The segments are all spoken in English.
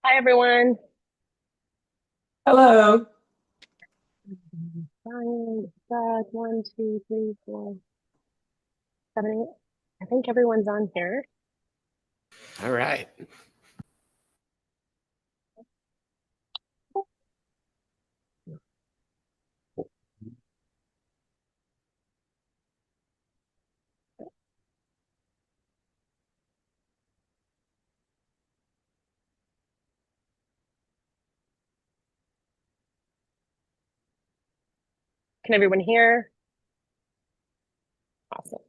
Hi, everyone. Hello. Brian, Doug, 1, 2, 3, 4, 7, 8. I think everyone's on here. All right. Can everyone hear? Awesome.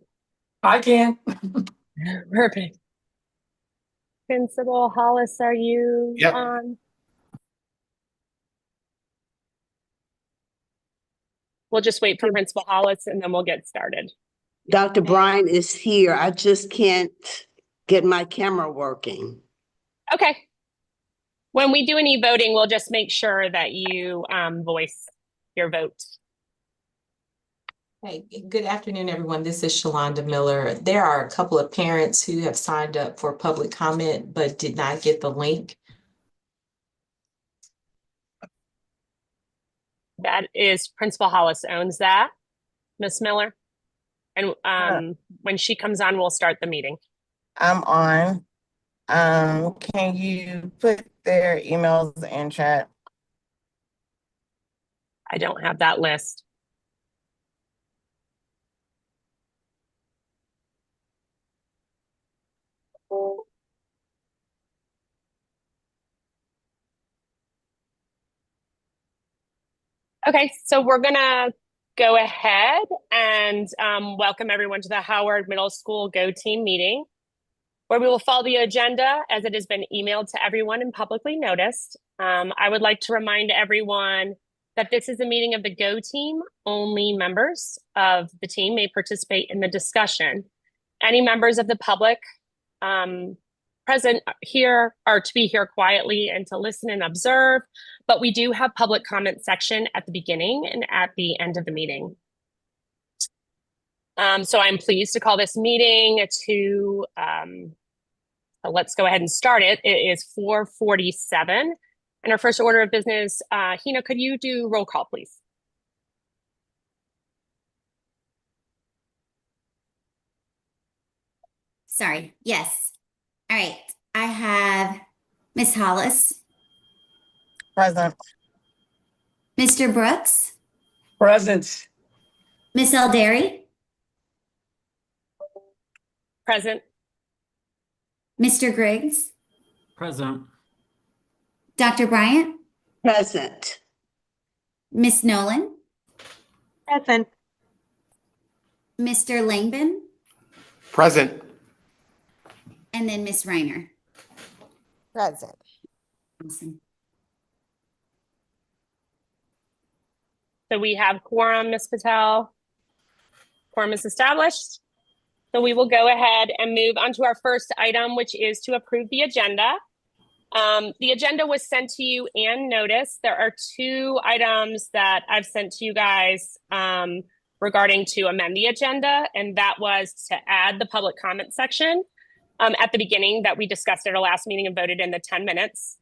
I can. Perfect. Principal Hollis, are you Yep. on? We'll just wait for Principal Hollis and then we'll get started. Dr. Bryan is here. I just can't get my camera working. Okay. When we do any voting, we'll just make sure that you voice your vote. Hey, good afternoon, everyone. This is Shalonda Miller. There are a couple of parents who have signed up for public comment but did not get the link. That is Principal Hollis owns that, Miss Miller. And when she comes on, we'll start the meeting. I'm on. Can you put their emails in chat? I don't have that list. Okay, so we're gonna go ahead and welcome everyone to the Howard Middle School Go Team meeting, where we will follow the agenda as it has been emailed to everyone and publicly noticed. I would like to remind everyone that this is a meeting of the Go Team. Only members of the team may participate in the discussion. Any members of the public present here are to be here quietly and to listen and observe, but we do have public comment section at the beginning and at the end of the meeting. So I'm pleased to call this meeting to, so let's go ahead and start it. It is 4:47. And our first order of business, Hina, could you do roll call, please? Sorry. Yes. All right. I have Miss Hollis, Present. Mr. Brooks, Present. Miss Elderi, Present. Mr. Griggs, Present. Dr. Bryant, Present. Miss Nolan, Present. Mr. Langban, Present. and then Miss Reiner. Present. Awesome. So we have quorum, Ms. Patel. Quorum is established. So we will go ahead and move on to our first item, which is to approve the agenda. The agenda was sent to you and noticed. There are two items that I've sent to you guys regarding to amend the agenda, and that was to add the public comment section at the beginning that we discussed at our last meeting and voted in the 10 minutes.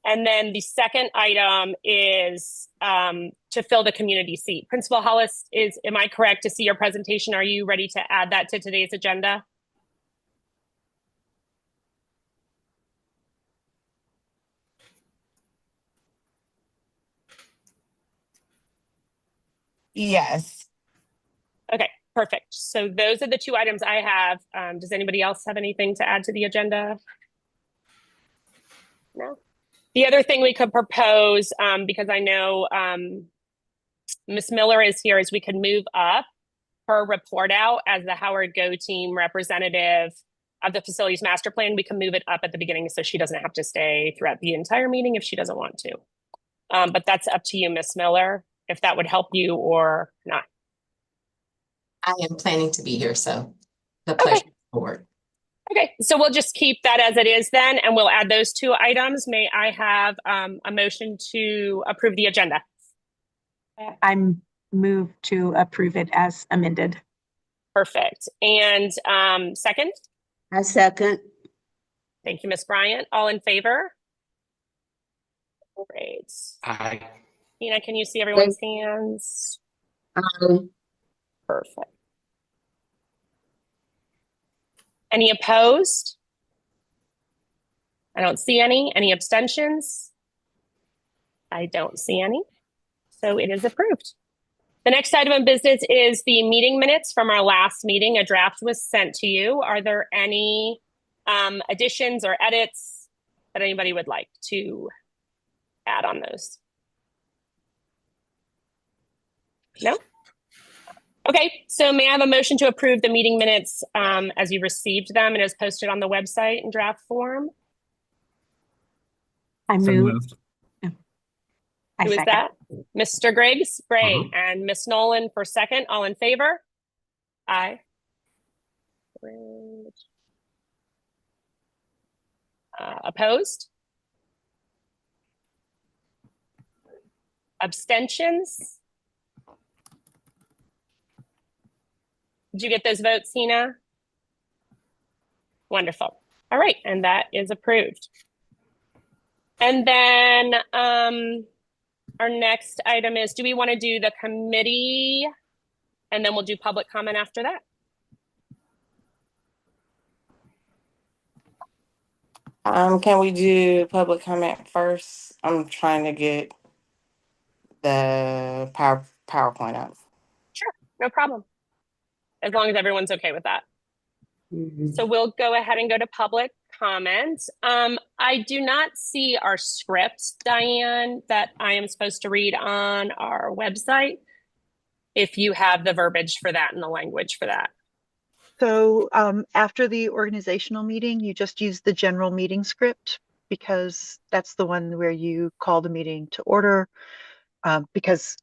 And then the second item is to fill the community seat. Principal Hollis, am I correct to see your presentation? Are you ready to add that to today's agenda? Yes. Okay, perfect. So those are the two items I have. Does anybody else have anything to add to the agenda? No? The other thing we could propose, because I know Ms. Miller is here, is we could move up her report out as the Howard Go Team representative of the facilities master plan. We can move it up at the beginning so she doesn't have to stay throughout the entire meeting if she doesn't want to. But that's up to you, Ms. Miller, if that would help you or not. I am planning to be here, so the pleasure forward. Okay, so we'll just keep that as it is then, and we'll add those two items. May I have a motion to approve the agenda? I'm moved to approve it as amended. Perfect. And second? I second. Thank you, Ms. Bryant. All in favor? Great. Aye. Tina, can you see everyone's hands? Aye. Perfect. Any opposed? I don't see any. Any abstentions? I don't see any. So it is approved. The next item of business is the meeting minutes from our last meeting. A draft was sent to you. Are there any additions or edits that anybody would like to add on those? No? Okay, so may I have a motion to approve the meeting minutes as you received them and as posted on the website in draft form? I So move. moved. I Who is second. that? Mr. Griggs, great. Mhm. And Miss Nolan for second. All in favor? Aye. Great. Opposed? Abstentions? Did you get those votes, Tina? Wonderful. All right, and that is approved. And then our next item is, do we want to do the committee? And then we'll do public comment after that. Can we do public comment first? I'm trying to get the PowerPoint up. Sure, no problem. As long as everyone's okay with that. Mhm. So we'll go ahead and go to public comment. I do not see our script, Diane, that I am supposed to read on our website. If you have the verbiage for that and the language for that. So after the organizational meeting, you just use the general meeting script because that's the one where you call the meeting to order because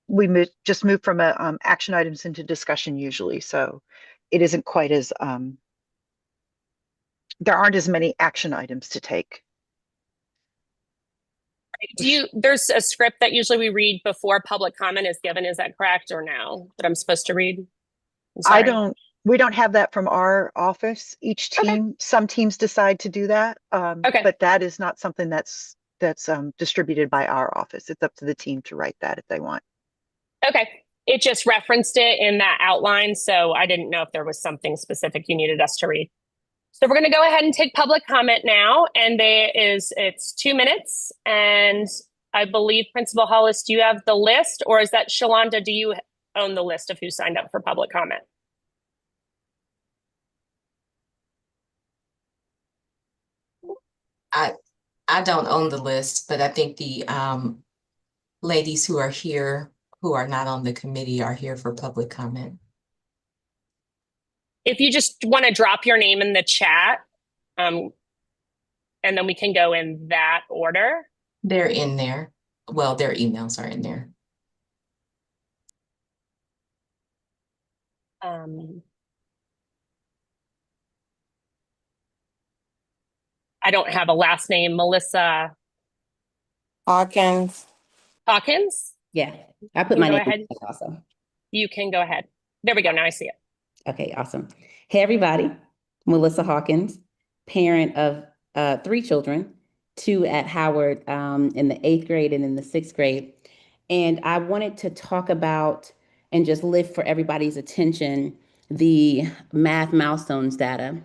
we just moved from action items into discussion usually. So it isn't quite as, there aren't as many action items to take. There's a script that usually we read before public comment is given. Is that correct or no? That I'm supposed to read? I'm sorry. We don't have that from our office. Each Okay. team, some teams decide to do that. Okay. But that is not something that's distributed by our office. It's up to the team to write that if they want. Okay. It just referenced it in that outline. So I didn't know if there was something specific you needed us to read. So we're going to go ahead and take public comment now. And it's 2 minutes. And I believe Principal Hollis, do you have the list, or is that Shalonda? Do you own the list of who signed up for public comment? I don't own the list, but I think the ladies who are here, who are not on the committee, are here for public comment. If you just want to drop your name in the chat, and then we can go in that order. They're in there. Well, their emails are in there. I don't have a last name. Melissa Hawkins. Hawkins? Yeah, I put You my go name ahead. in also. You can go ahead. There we go. Now I see it. Okay, awesome. Hey, everybody. Melissa Hawkins, parent of 3 children, 2 at Howard in the 8th grade and in the 6th grade. And I wanted to talk about and just lift for everybody's attention the math milestones data.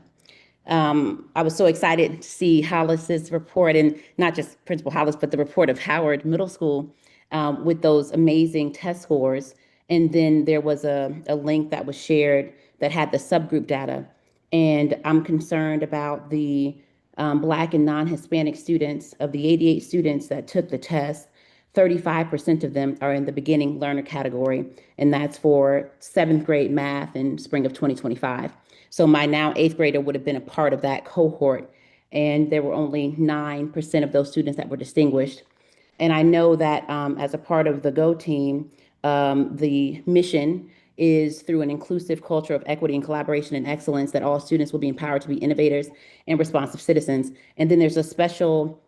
I was so excited to see Hollis's report, and not just Principal Hollis, but the report of Howard Middle School with those amazing test scores. And then there was a link that was shared that had the subgroup data. And I'm concerned about the Black and non-Hispanic students. Of the 88 students that took the test, 35% of them are in the beginning learner category, and that's for 7th grade math in spring of 2025. So my now 8th grader would have been a part of that cohort, and there were only 9% of those students that were distinguished. And I know that as a part of the GO team, the mission is through an inclusive culture of equity and collaboration and excellence that all students will be empowered to be innovators and responsive citizens. And then there's a special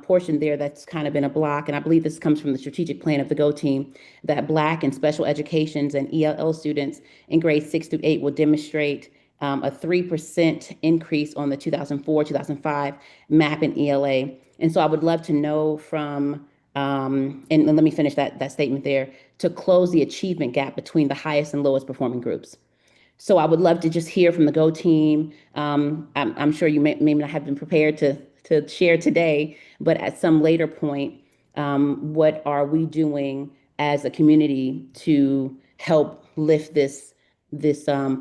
portion there that's kind of been a block, and I believe this comes from the strategic plan of the GO team, that Black and special educations and ELL students in grades 6 through 8 will demonstrate a 3% increase on the 2004-2005 MAP and ELA. And so I would love to know from, and let me finish that statement there, to close the achievement gap between the highest and lowest performing groups. So I would love to just hear from the Go team. I'm sure you may not have been prepared to share today, but at some later point, what are we doing as a community to help lift this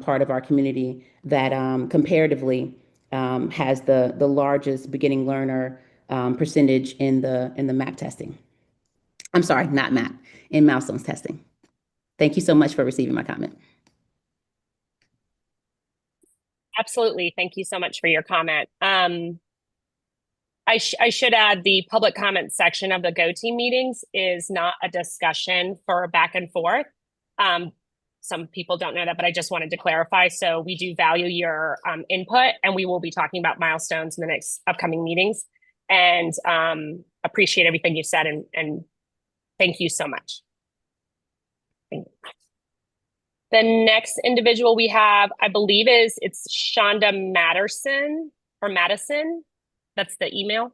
part of our community that comparatively has the largest beginning learner percentage in the MAP testing. I'm sorry, not MAP, in milestones testing. Thank you so much for receiving my comment. Absolutely. Thank you so much for your comment. I should add the public comment section of the Go Team meetings is not a discussion for back and forth. Some people don't know that, but I just wanted to clarify. So we do value your input, and we will be talking about milestones in the next upcoming meetings, and appreciate everything you said, and thank you so much. Thank you. The next individual we have, I believe it's Shonda Matterson or Madison. That's the email.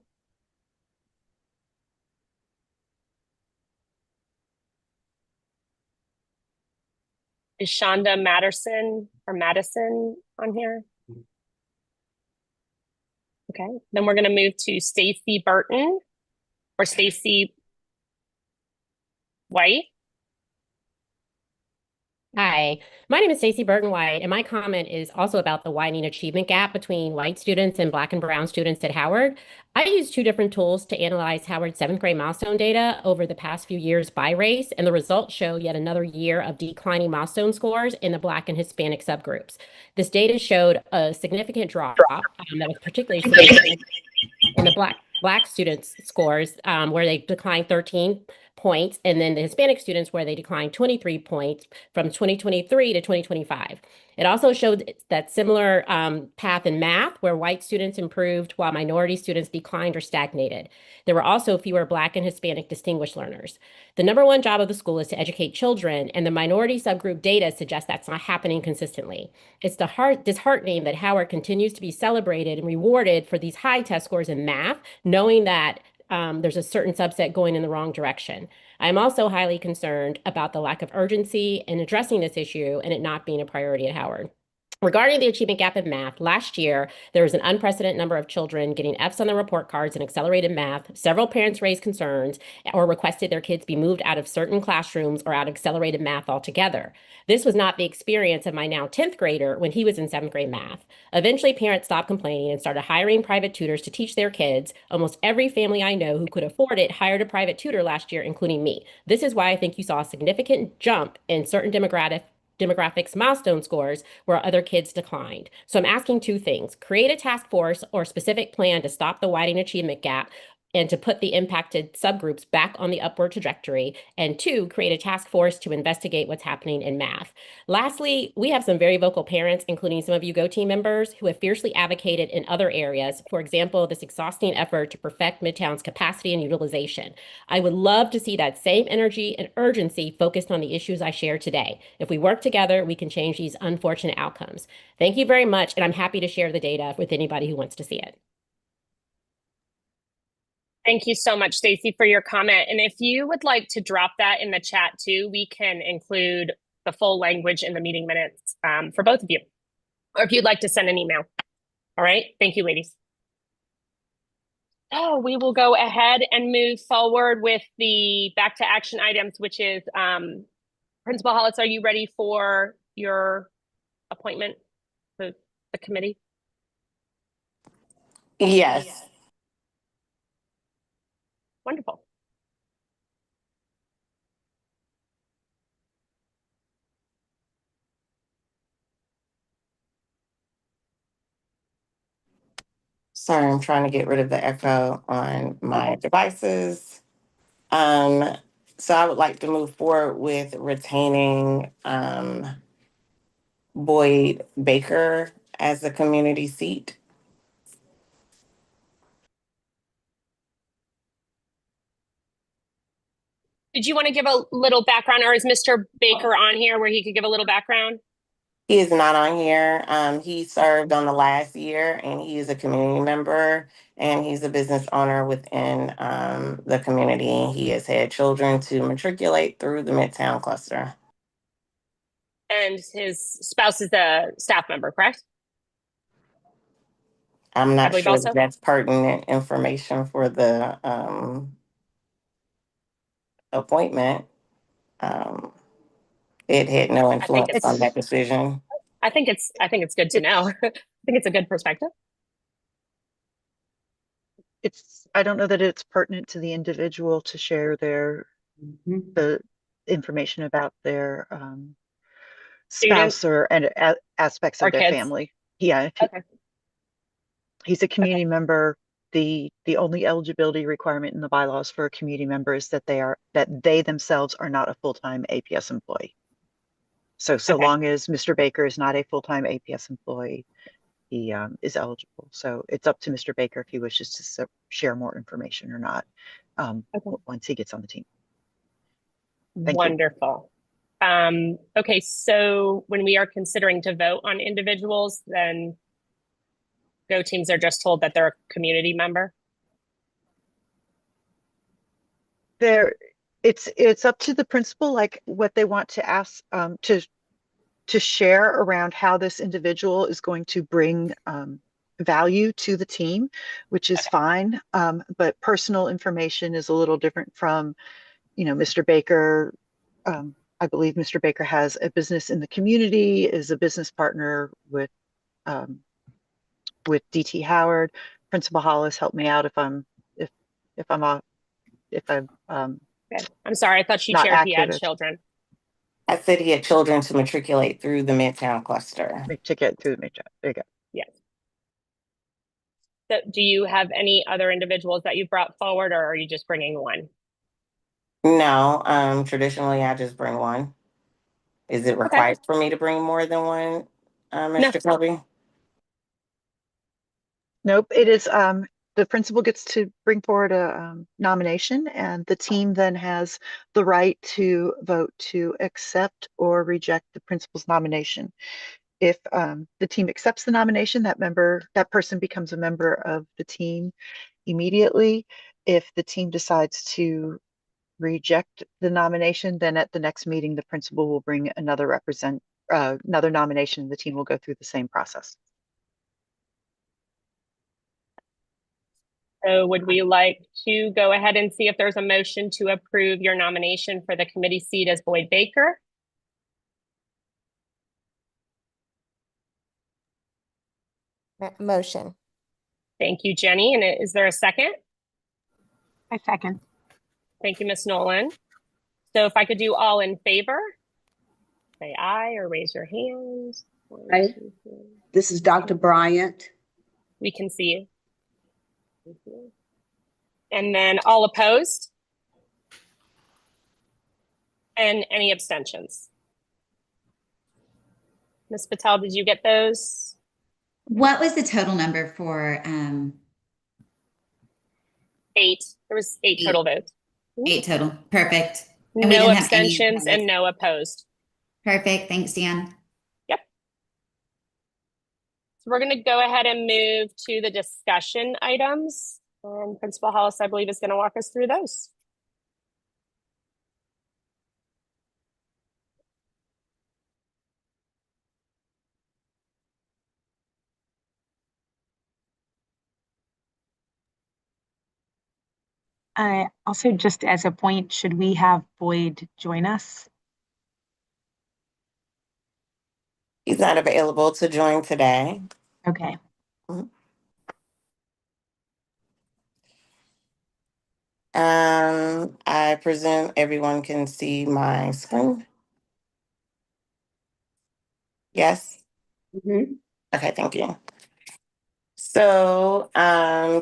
Is Shonda Matterson or Madison on here? Okay, then we're gonna move to Stacy Burton or Stacy White. Hi, my name is Stacey Burton White, and my comment is also about the widening achievement gap between white students and Black and brown students at Howard. I used two different tools to analyze Howard's 7th grade milestone data over the past few years by race, and the results show yet another year of declining milestone scores in the Black and Hispanic subgroups. This data showed a significant drop that was particularly significant in the Black students' scores, where they declined 13 points, and then the Hispanic students where they declined 23 points from 2023 to 2025. It also showed that similar path in math, where white students improved while minority students declined or stagnated. There were also fewer Black and Hispanic distinguished learners. The number one job of the school is to educate children, and the minority subgroup data suggests that's not happening consistently. It's disheartening that Howard continues to be celebrated and rewarded for these high test scores in math, knowing that there's a certain subset going in the wrong direction. I'm also highly concerned about the lack of urgency in addressing this issue and it not being a priority at Howard. Regarding the achievement gap in math, last year, there was an unprecedented number of children getting Fs on their report cards in accelerated math. Several parents raised concerns or requested their kids be moved out of certain classrooms or out of accelerated math altogether. This was not the experience of my now 10th grader when he was in 7th grade math. Eventually, parents stopped complaining and started hiring private tutors to teach their kids. Almost every family I know who could afford it hired a private tutor last year, including me. This is why I think you saw a significant jump in certain demographics milestone scores where other kids declined. So I'm asking two things: create a task force or specific plan to stop the widening achievement gap and to put the impacted subgroups back on the upward trajectory, and two, create a task force to investigate what's happening in math. Lastly, we have some very vocal parents, including some of you Go Team members, who have fiercely advocated in other areas. For example, this exhausting effort to perfect Midtown's capacity and utilization. I would love to see that same energy and urgency focused on the issues I shared today. If we work together, we can change these unfortunate outcomes. Thank you very much, and I'm happy to share the data with anybody who wants to see it. Thank you so much, Stacy, for your comment. And if you would like to drop that in the chat too, we can include the full language in the meeting minutes for both of you. Or if you'd like to send an email. All right, thank you, ladies. Oh, we will go ahead and move forward with the back to action items, which is Principal Hollis, are you ready for your appointment for the committee? Yes. Wonderful. Sorry, I'm trying to get rid of the echo on my devices. So I would like to move forward with retaining Boyd Baker as a community seat. Did you want to give a little background, or is Mr. Baker on here where he could give a little background? He is not on here. He served on the last year and he is a community member and he's a business owner within the community. He has had children to matriculate through the Midtown cluster. And his spouse is a staff member, correct? I'm I not believe sure also. if that's pertinent information for the appointment. It had no influence on that decision. I think it's good to know. I think it's a good perspective. I don't know that it's pertinent to the individual to share the information about their spouse or aspects or of their kids. family. Yeah. Okay. He's a community member. The only eligibility requirement in the bylaws for a community member is that they themselves are not a full-time APS employee. So long as Mr. Baker is not a full-time APS employee, he is eligible. So it's up to Mr. Baker if he wishes to share more information or not once he gets on the team. Thank Wonderful. Okay, so when we are considering to vote on individuals, then Go teams are just told that they're a community member. It's up to the principal, like what they want to ask to share around how this individual is going to bring value to the team, which is fine. But personal information is a little different from, Mr. Baker. I believe Mr. Baker has a business in the community, is a business partner with DT Howard. Principal Hollis, help me out if I'm I'm sorry, I thought she not shared he had accurate. children. I said he had children to matriculate through the Midtown cluster. Matriculate through the Midtown. There you go. Yes. So do you have any other individuals that you brought forward, or are you just bringing one? No, traditionally I just bring one. Is it required for me to bring more than one, Mr. Kobe? Nope, it is the principal gets to bring forward a nomination, and the team then has the right to vote to accept or reject the principal's nomination. If the team accepts the nomination, that person becomes a member of the team immediately. If the team decides to reject the nomination, then at the next meeting, the principal will bring another nomination. The team will go through the same process. So would we like to go ahead and see if there's a motion to approve your nomination for the committee seat as Boyd Baker? Motion. Thank you, Jenny. And is there a second? I second. Thank you, Ms. Nolan. So if I could do all in favor, say aye or raise your hands. Aye. This is Dr. Bryant. We can see you. And then all opposed? And any abstentions? Ms. Patel, did you get those? What was the total number for 8? There was 8 total votes. 8 total? Perfect. And we No didn't have any abstentions and no opposed. Perfect. Thanks, Dan. Yep. So we're going to go ahead and move to the discussion items. And Principal Hollis, I believe, is going to walk us through those. Also, just as a point, should we have Boyd join us? He's not available to join today. Okay. I presume everyone can see my screen. Yes? Okay, thank you. So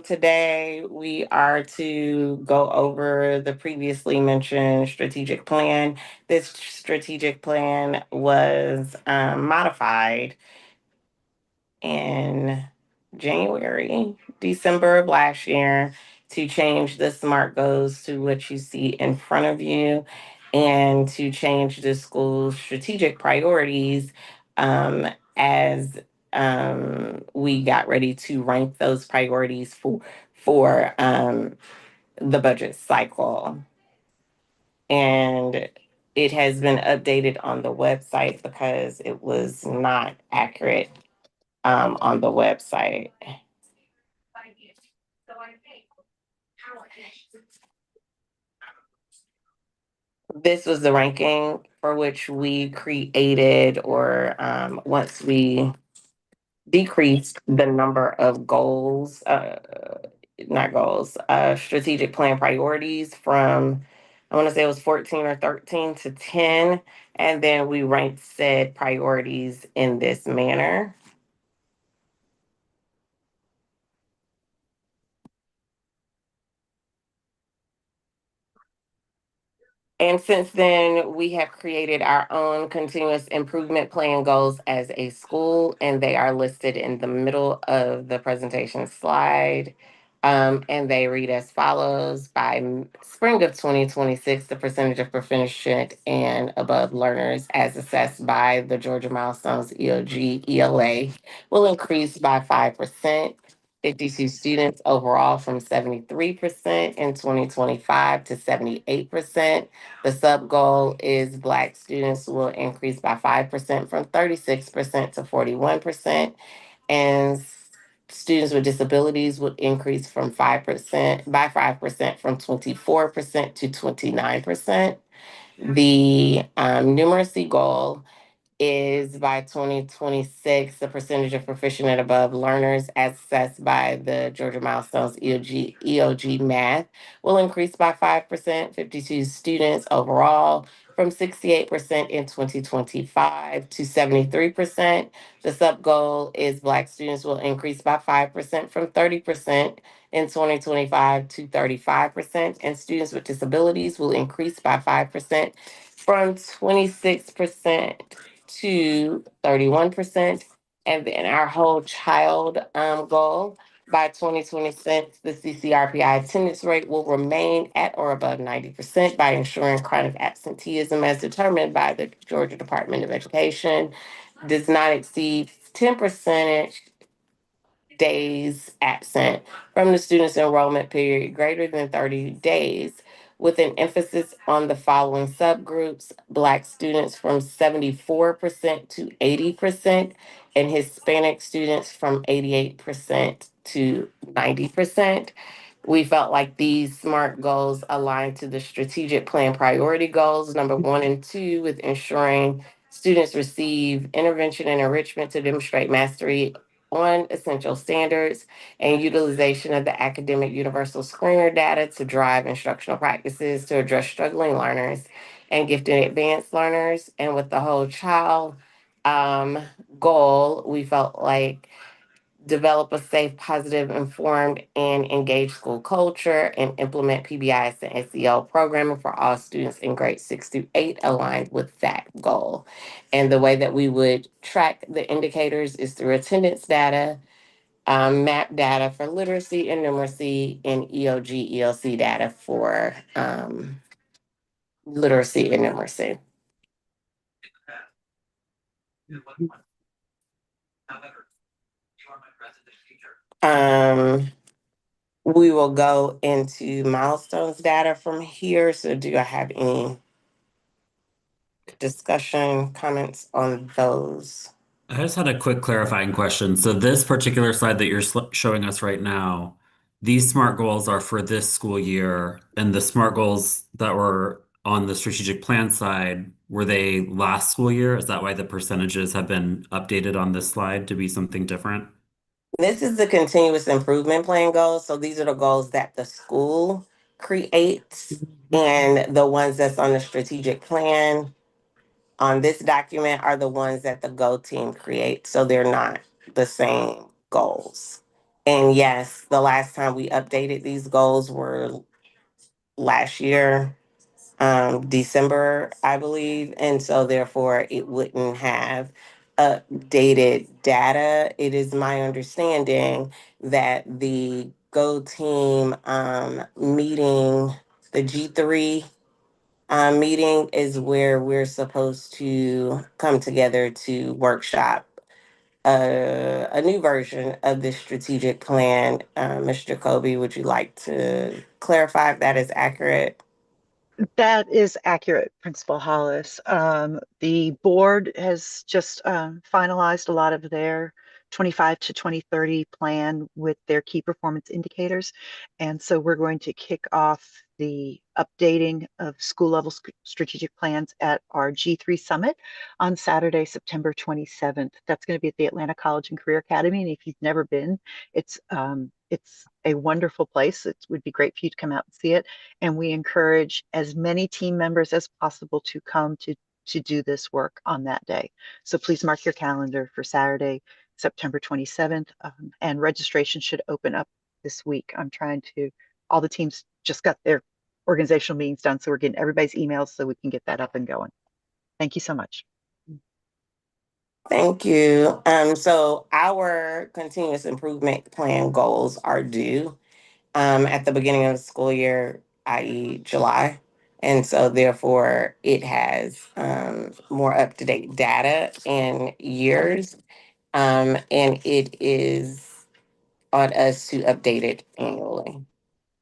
today we are to go over the previously mentioned strategic plan. This strategic plan was modified in December of last year to change the SMART goals to what you see in front of you and to change the school's strategic priorities as we got ready to rank those priorities for the budget cycle. And it has been updated on the website because it was not accurate on the website. This was the ranking for which we created, or once we decreased the number of goals, not goals, strategic plan priorities from, I want to say it was 14 or 13 to 10. And then we ranked said priorities in this manner. And since then, we have created our own continuous improvement plan goals as a school, and they are listed in the middle of the presentation slide. And they read as follows: by spring of 2026, the percentage of proficient and above learners as assessed by the Georgia Milestones EOG ELA will increase by 5%. 52 students overall from 73% in 2025 to 78%. The sub goal is Black students will increase by 5% from 36% to 41%, and students with disabilities would increase from 5% by 5% from 24% to 29%. The numeracy goal is by 2026, the percentage of proficient and above learners as assessed by the Georgia Milestones EOG math will increase by 5%, 52 students overall from 68% in 2025 to 73%. The sub goal is Black students will increase by 5% from 30% in 2025 to 35%, and students with disabilities will increase by 5% from 26% to 31%. And then our whole child goal by 2026, the CCRPI attendance rate will remain at or above 90% by ensuring chronic absenteeism as determined by the Georgia Department of Education does not exceed 10% days absent from the student's enrollment period greater than 30 days, with an emphasis on the following subgroups: Black students from 74% to 80%, and Hispanic students from 88% to 90%. We felt like these SMART goals align to the strategic plan priority goals, number 1 and 2, with ensuring students receive intervention and enrichment to demonstrate mastery on essential standards and utilization of the academic universal screener data to drive instructional practices to address struggling learners and gifted advanced learners. And with the whole child goal, we felt like develop a safe, positive, informed, and engaged school culture, and implement PBIS and SEL programming for all students in grades 6 through 8 aligned with that goal. And the way that we would track the indicators is through attendance data, map data for literacy and numeracy, and EOG, ELC data for literacy and numeracy. We will go into milestones data from here. So do I have any discussion, comments on those? I just had a quick clarifying question. So this particular slide that you're showing us right now, these SMART goals are for this school year, and the SMART goals that were on the strategic plan side, were they last school year? Is that why the percentages have been updated on this slide to be something different? This is the continuous improvement plan goals. So these are the goals that the school creates, and the ones that's on the strategic plan on this document are the ones that the Go team creates. So they're not the same goals. And yes, the last time we updated these goals were last year, December, I believe. And so therefore it wouldn't have updated data. It is my understanding that the Go team meeting, the G3 Meeting is where we're supposed to come together to workshop a new version of this strategic plan. Mr. Jacoby, would you like to clarify if that is accurate? That is accurate, Principal Hollis. The board has just finalized a lot of their 25 to 2030 plan with their key performance indicators. And so we're going to kick off the updating of school level strategic plans at our G3 Summit on Saturday, September 27th. That's going to be at the Atlanta College and Career Academy. And if you've never been, it's a wonderful place. It would be great for you to come out and see it. And we encourage as many team members as possible to come to do this work on that day. So please mark your calendar for Saturday, September 27th, and registration should open up this week. All the teams just got their organizational meetings done, so we're getting everybody's emails so we can get that up and going. Thank you so much. Thank you. So our continuous improvement plan goals are due at the beginning of the school year, i.e. July. And so therefore it has more up-to-date data and years. And it is on us to update it annually.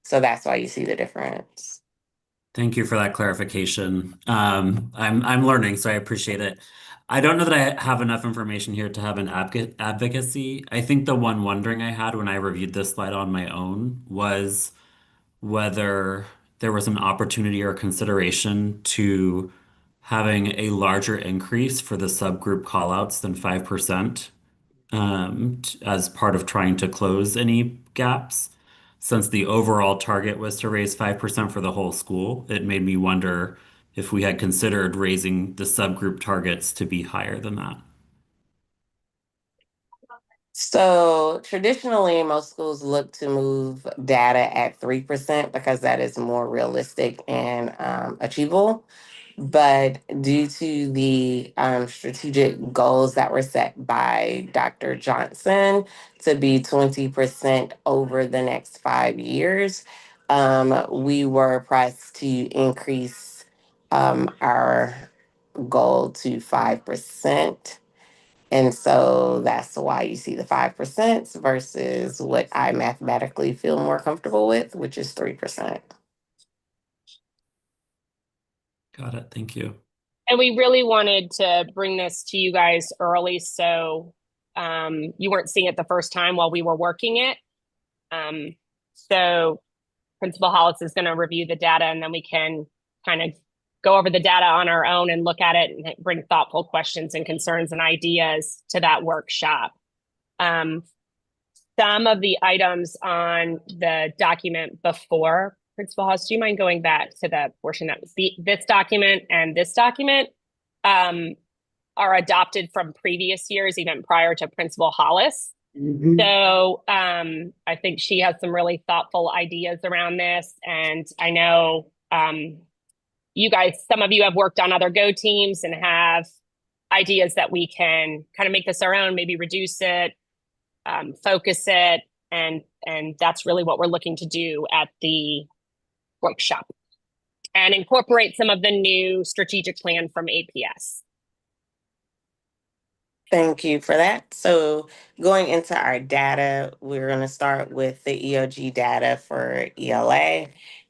So that's why you see the difference. Thank you for that clarification. I'm learning, so I appreciate it. I don't know that I have enough information here to have an advocacy. I think the one wondering I had when I reviewed this slide on my own was whether there was an opportunity or consideration to having a larger increase for the subgroup callouts than 5%, as part of trying to close any gaps. Since the overall target was to raise 5% for the whole school, it made me wonder if we had considered raising the subgroup targets to be higher than that. So traditionally, most schools look to move data at 3% because that is more realistic and achievable. But due to the strategic goals that were set by Dr. Johnson to be 20% over the next 5 years, we were pressed to increase our goal to 5%. And so that's why you see the 5% versus what I mathematically feel more comfortable with, which is 3%. Got it. Thank you. And we really wanted to bring this to you guys early so you weren't seeing it the first time while we were working it. So Principal Hollis is going to review the data and then we can kind of go over the data on our own and look at it and bring thoughtful questions and concerns and ideas to that workshop. Some of the items on the document before, Principal Hollis, do you mind going back to the portion that was this document and this document are adopted from previous years, even prior to Principal Hollis. Mhm. So I think she has some really thoughtful ideas around this. And I know you guys, some of you have worked on other Go teams and have ideas that we can kind of make this our own, maybe reduce it, focus it. And that's really what we're looking to do at the workshop and incorporate some of the new strategic plan from APS. Thank you for that. So going into our data, we're going to start with the EOG data for ELA.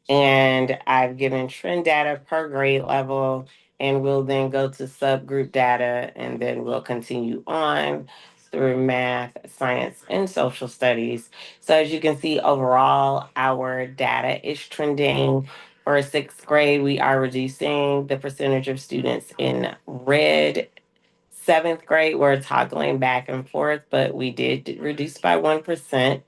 And I've given trend data per grade level, and we'll then go to subgroup data, and then we'll continue on through math, science, and social studies. So as you can see, overall, our data is trending. For sixth grade, we are reducing the percentage of students in red. Seventh grade, we're toggling back and forth, but we did reduce by 1%.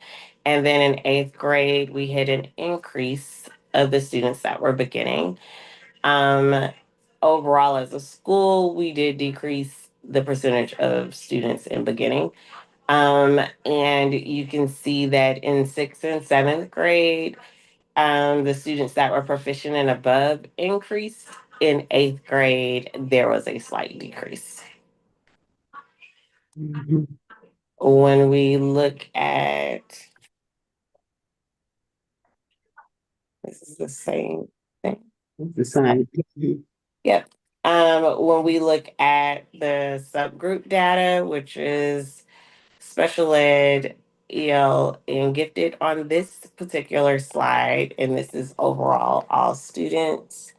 And then in eighth grade, we hit an increase of the students that were beginning. Overall, as a school, we did decrease the percentage of students in beginning. And you can see that in sixth and seventh grade, the students that were proficient and above increased. In eighth grade, there was a slight decrease. Mhm. When we look at, this is the same thing. The sign. Mhm. Yep. When we look at the subgroup data, which is special ed, EL, and gifted on this particular slide, and this is overall all students,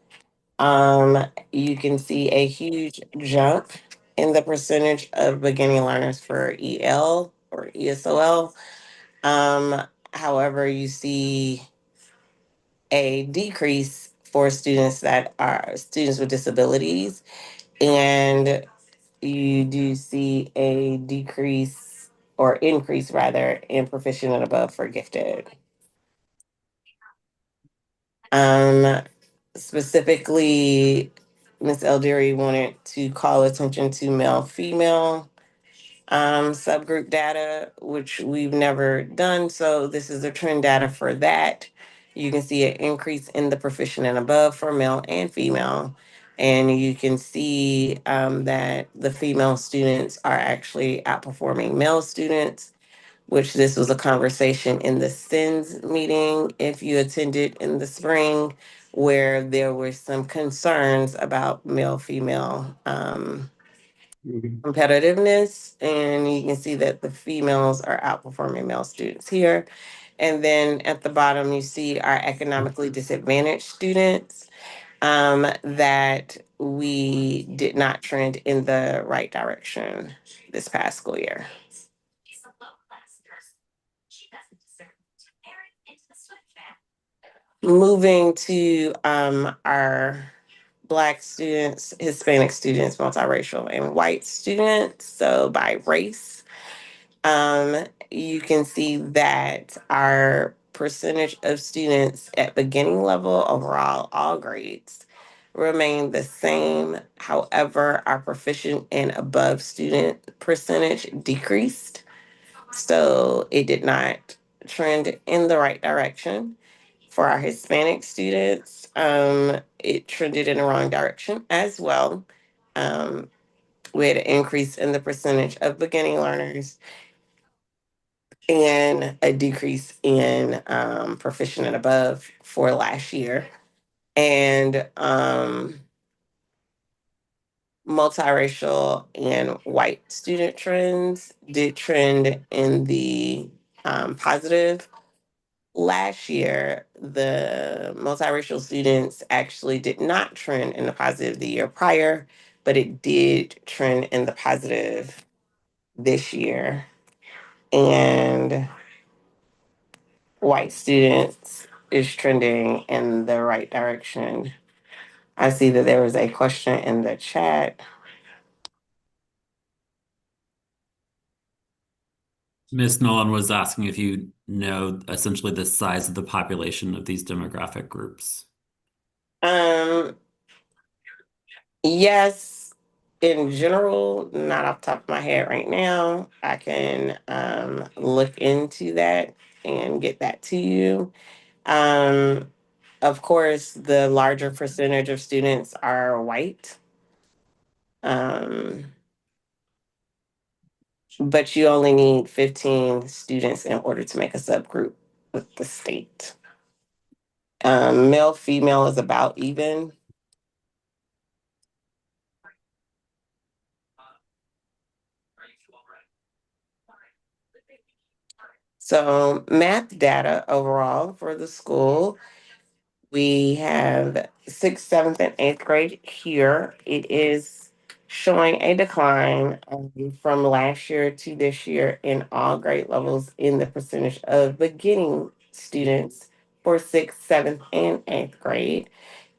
you can see a huge jump in the percentage of beginning learners for EL or ESOL. However, you see a decrease for students that are students with disabilities, and you do see a decrease or increase rather in proficient and above for gifted. Um, Specifically, Ms. Elderi wanted to call attention to male female subgroup data, which we've never done. So this is the trend data for that. You can see an increase in the proficient and above for male and female. And you can see that the female students are actually outperforming male students, which this was a conversation in the SINS meeting, if you attended in the spring, where there were some concerns about male-female competitiveness, and you can see that the females are outperforming male students here. And then at the bottom, you see our economically disadvantaged students that we did not trend in the right direction this past school year. Moving to our Black students, Hispanic students, multiracial, and white students, so by race. You can see that our percentage of students at beginning level overall, all grades, remain the same. However, our proficient and above student percentage decreased. So it did not trend in the right direction. For our Hispanic students, it trended in the wrong direction as well. Um, we had an increase in the percentage of beginning learners and a decrease in proficient and above for last year. And multiracial and white student trends did trend in the positive. Last year, the multiracial students actually did not trend in the positive the year prior, but it did trend in the positive this year. And white students is trending in the right direction. I see that there was a question in the chat. Miss Nolan was asking if you know essentially the size of the population of these demographic groups. Um, yes, in general, not off the top of my head right now. I can look into that and get that to you. Um, of course, the larger percentage of students are white. Um, but you only need 15 students in order to make a subgroup with the state. Male, female is about even. So math data overall for the school, we have sixth, seventh, and eighth grade here. It is showing a decline from last year to this year in all grade levels in the percentage of beginning students for sixth, seventh, and eighth grade,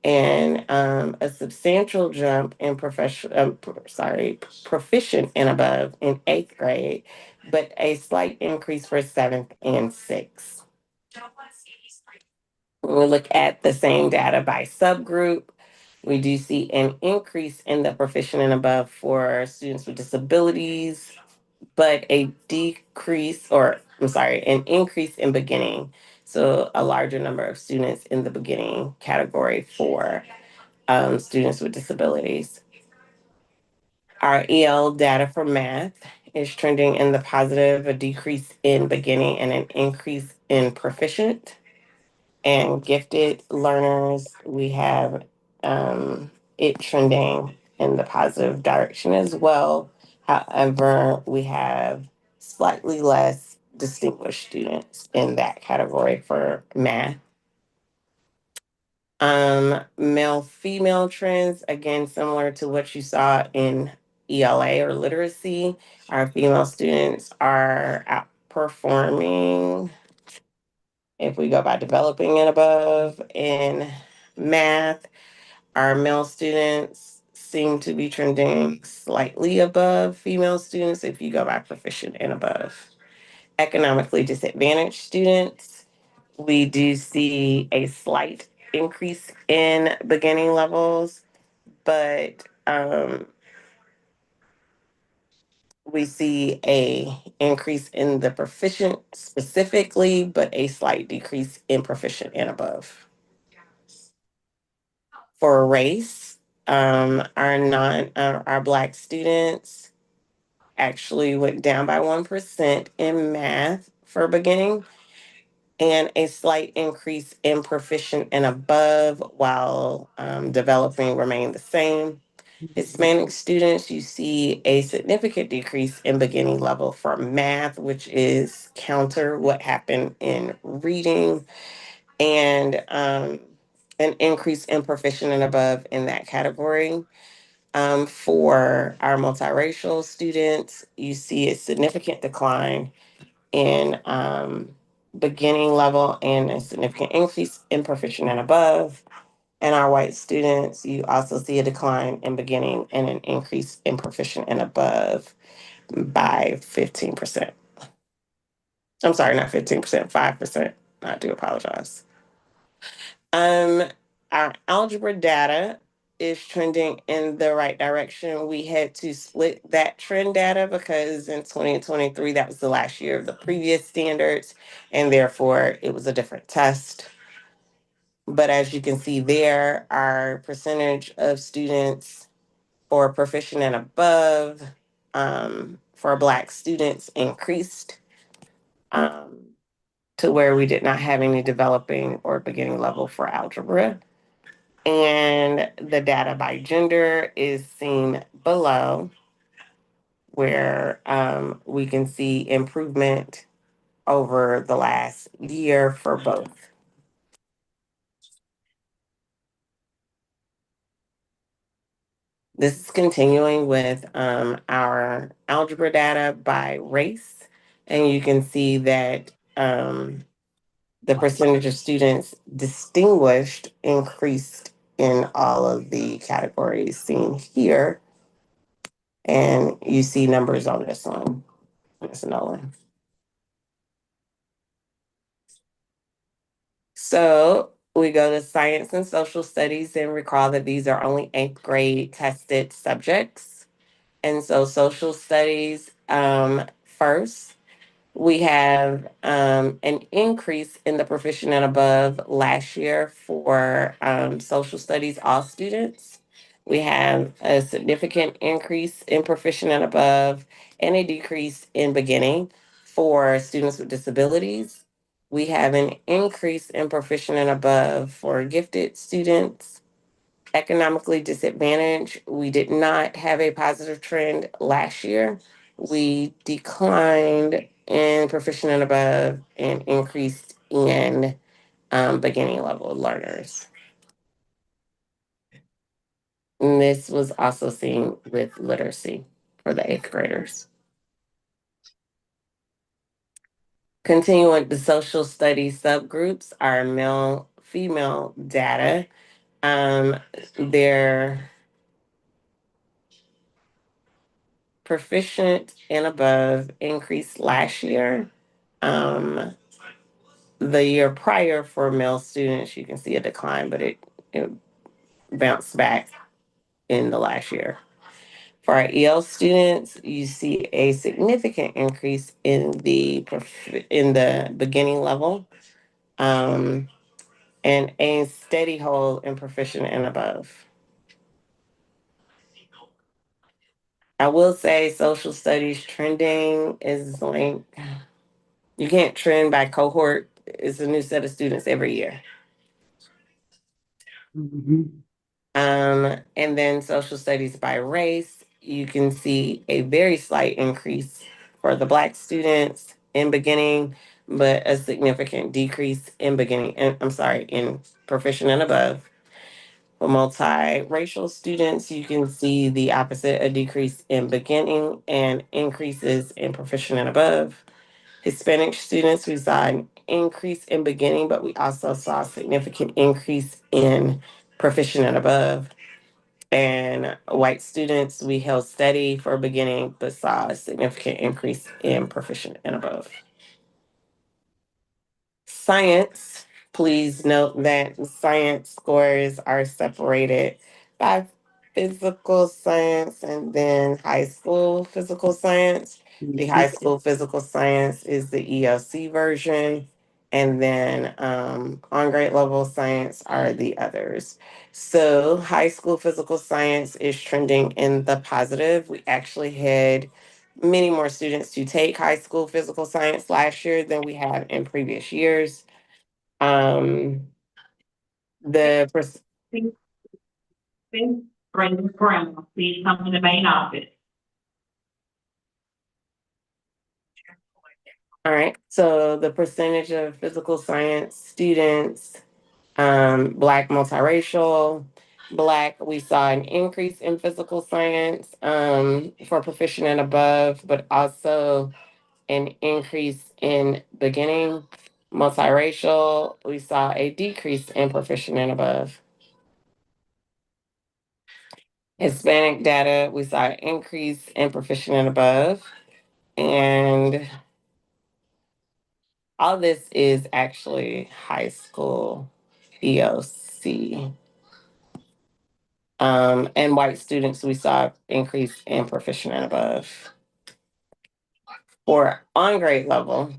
and a substantial jump in proficient and above in eighth grade, but a slight increase for seventh and sixth. When we look at the same data by subgroup, we do see an increase in the proficient and above for students with disabilities, but a decrease, or I'm sorry, an increase in beginning. So a larger number of students in the beginning category for students with disabilities. Our EL data for math is trending in the positive, a decrease in beginning and an increase in proficient. And gifted learners, we have it trending in the positive direction as well. However, we have slightly less distinguished students in that category for math. Male female trends, again, similar to what you saw in ELA or literacy. Our female students are outperforming if we go by developing and above in math. Our male students seem to be trending slightly above female students if you go by proficient and above. Economically disadvantaged students, we do see a slight increase in beginning levels, but we see a increase in the proficient specifically, but a slight decrease in proficient and above. For race, our Black students actually went down by 1% in math for beginning, and a slight increase in proficient and above, while developing remained the same. Hispanic students, you see a significant decrease in beginning level for math, which is counter what happened in reading, and an increase in proficient and above in that category. For our multiracial students, you see a significant decline in beginning level and a significant increase in proficient and above. And our white students, you also see a decline in beginning and an increase in proficient and above by 15%. I'm sorry, not 15%, 5%. I do apologize. Our algebra data is trending in the right direction. We had to split that trend data because in 2023, that was the last year of the previous standards, and therefore it was a different test. But as you can see there, our percentage of students for proficient and above for Black students increased to where we did not have any developing or beginning level for algebra. And the data by gender is seen below, where we can see improvement over the last year for both. This is continuing with our algebra data by race, and you can see that the percentage of students distinguished increased in all of the categories seen here. And you see numbers on this one. That's another one. So we go to science and social studies, and recall that these are only 8th grade tested subjects. And so social studies, first, we have an increase in the proficient and above last year for social studies, all students. We have a significant increase in proficient and above and a decrease in beginning for students with disabilities. We have an increase in proficient and above for gifted students. Economically disadvantaged, we did not have a positive trend last year. We declined in proficient and above and increased in beginning level learners. And this was also seen with literacy for the 8th graders. Continuing with the social studies subgroups, our male female data, their proficient and above increased last year. The year prior for male students, you can see a decline, but it bounced back in the last year. For our EL students, you see a significant increase in the beginning level, and a steady hold in proficient and above. I will say social studies trending is like, you can't trend by cohort it's a new set of students every year. And then social studies by race, you can see a very slight increase for the Black students in beginning, but a significant decrease in beginning, and I'm sorry, in proficient and above. For multiracial students, you can see the opposite, a decrease in beginning and increases in proficient and above. Hispanic students, we saw an increase in beginning, but we also saw a significant increase in proficient and above. And white students, we held steady for beginning, but saw a significant increase in proficient and above. Science, please note that science scores are separated by physical science and then high school physical science. The high school physical science is the ELC version, and then on grade level science are the others. So, high school physical science is trending in the positive. We actually had many more students to take high school physical science last year than we had in previous years. Um, the pers- Brandon Brown, please come to the main office. all right, so the percentage of physical science students, Black multiracial, Black, we saw an increase in physical science for proficient and above, but also an increase in beginning. Multiracial, we saw a decrease in proficient and above. Hispanic data, we saw an increase in proficient and above. And all this is actually high school EOC. And white students, we saw increase in proficient and above. For on grade level,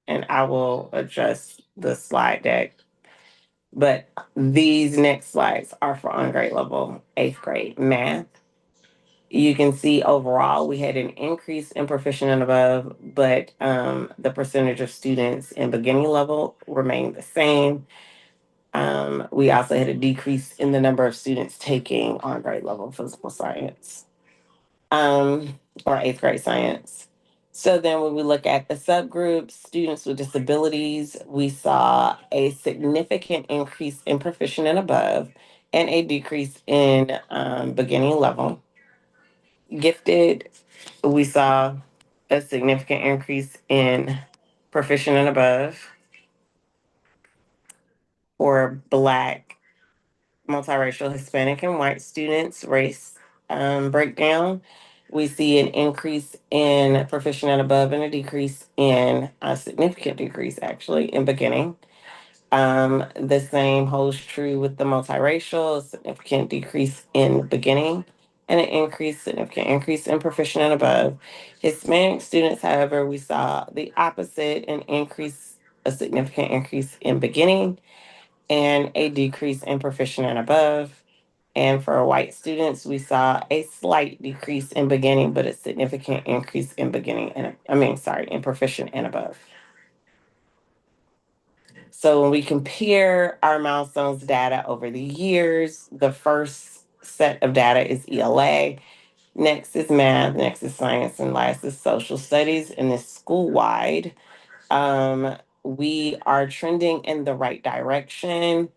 and I will adjust the slide deck, but these next slides are for on grade level, 8th grade math. You can see overall we had an increase in proficient and above, but the percentage of students in beginning level remained the same. We also had a decrease in the number of students taking on grade level physical science, or 8th grade science. So then when we look at the subgroups, students with disabilities, we saw a significant increase in proficient and above and a decrease in beginning level. Gifted, we saw a significant increase in proficient and above. For Black, multiracial, Hispanic, and white students, race breakdown, we see an increase in proficient and above and a decrease in a significant decrease actually in beginning. The same holds true with the multiracial, a significant decrease in beginning and significant increase in proficient and above. Hispanic students, however, we saw the opposite, a significant increase in beginning and a decrease in proficient and above. And for white students, we saw a slight decrease in beginning, but a significant increase in in proficient and above. So when we compare our milestones data over the years, the first set of data is ELA, next is math, next is science, and last is social studies, and it's school-wide. We are trending in the right direction.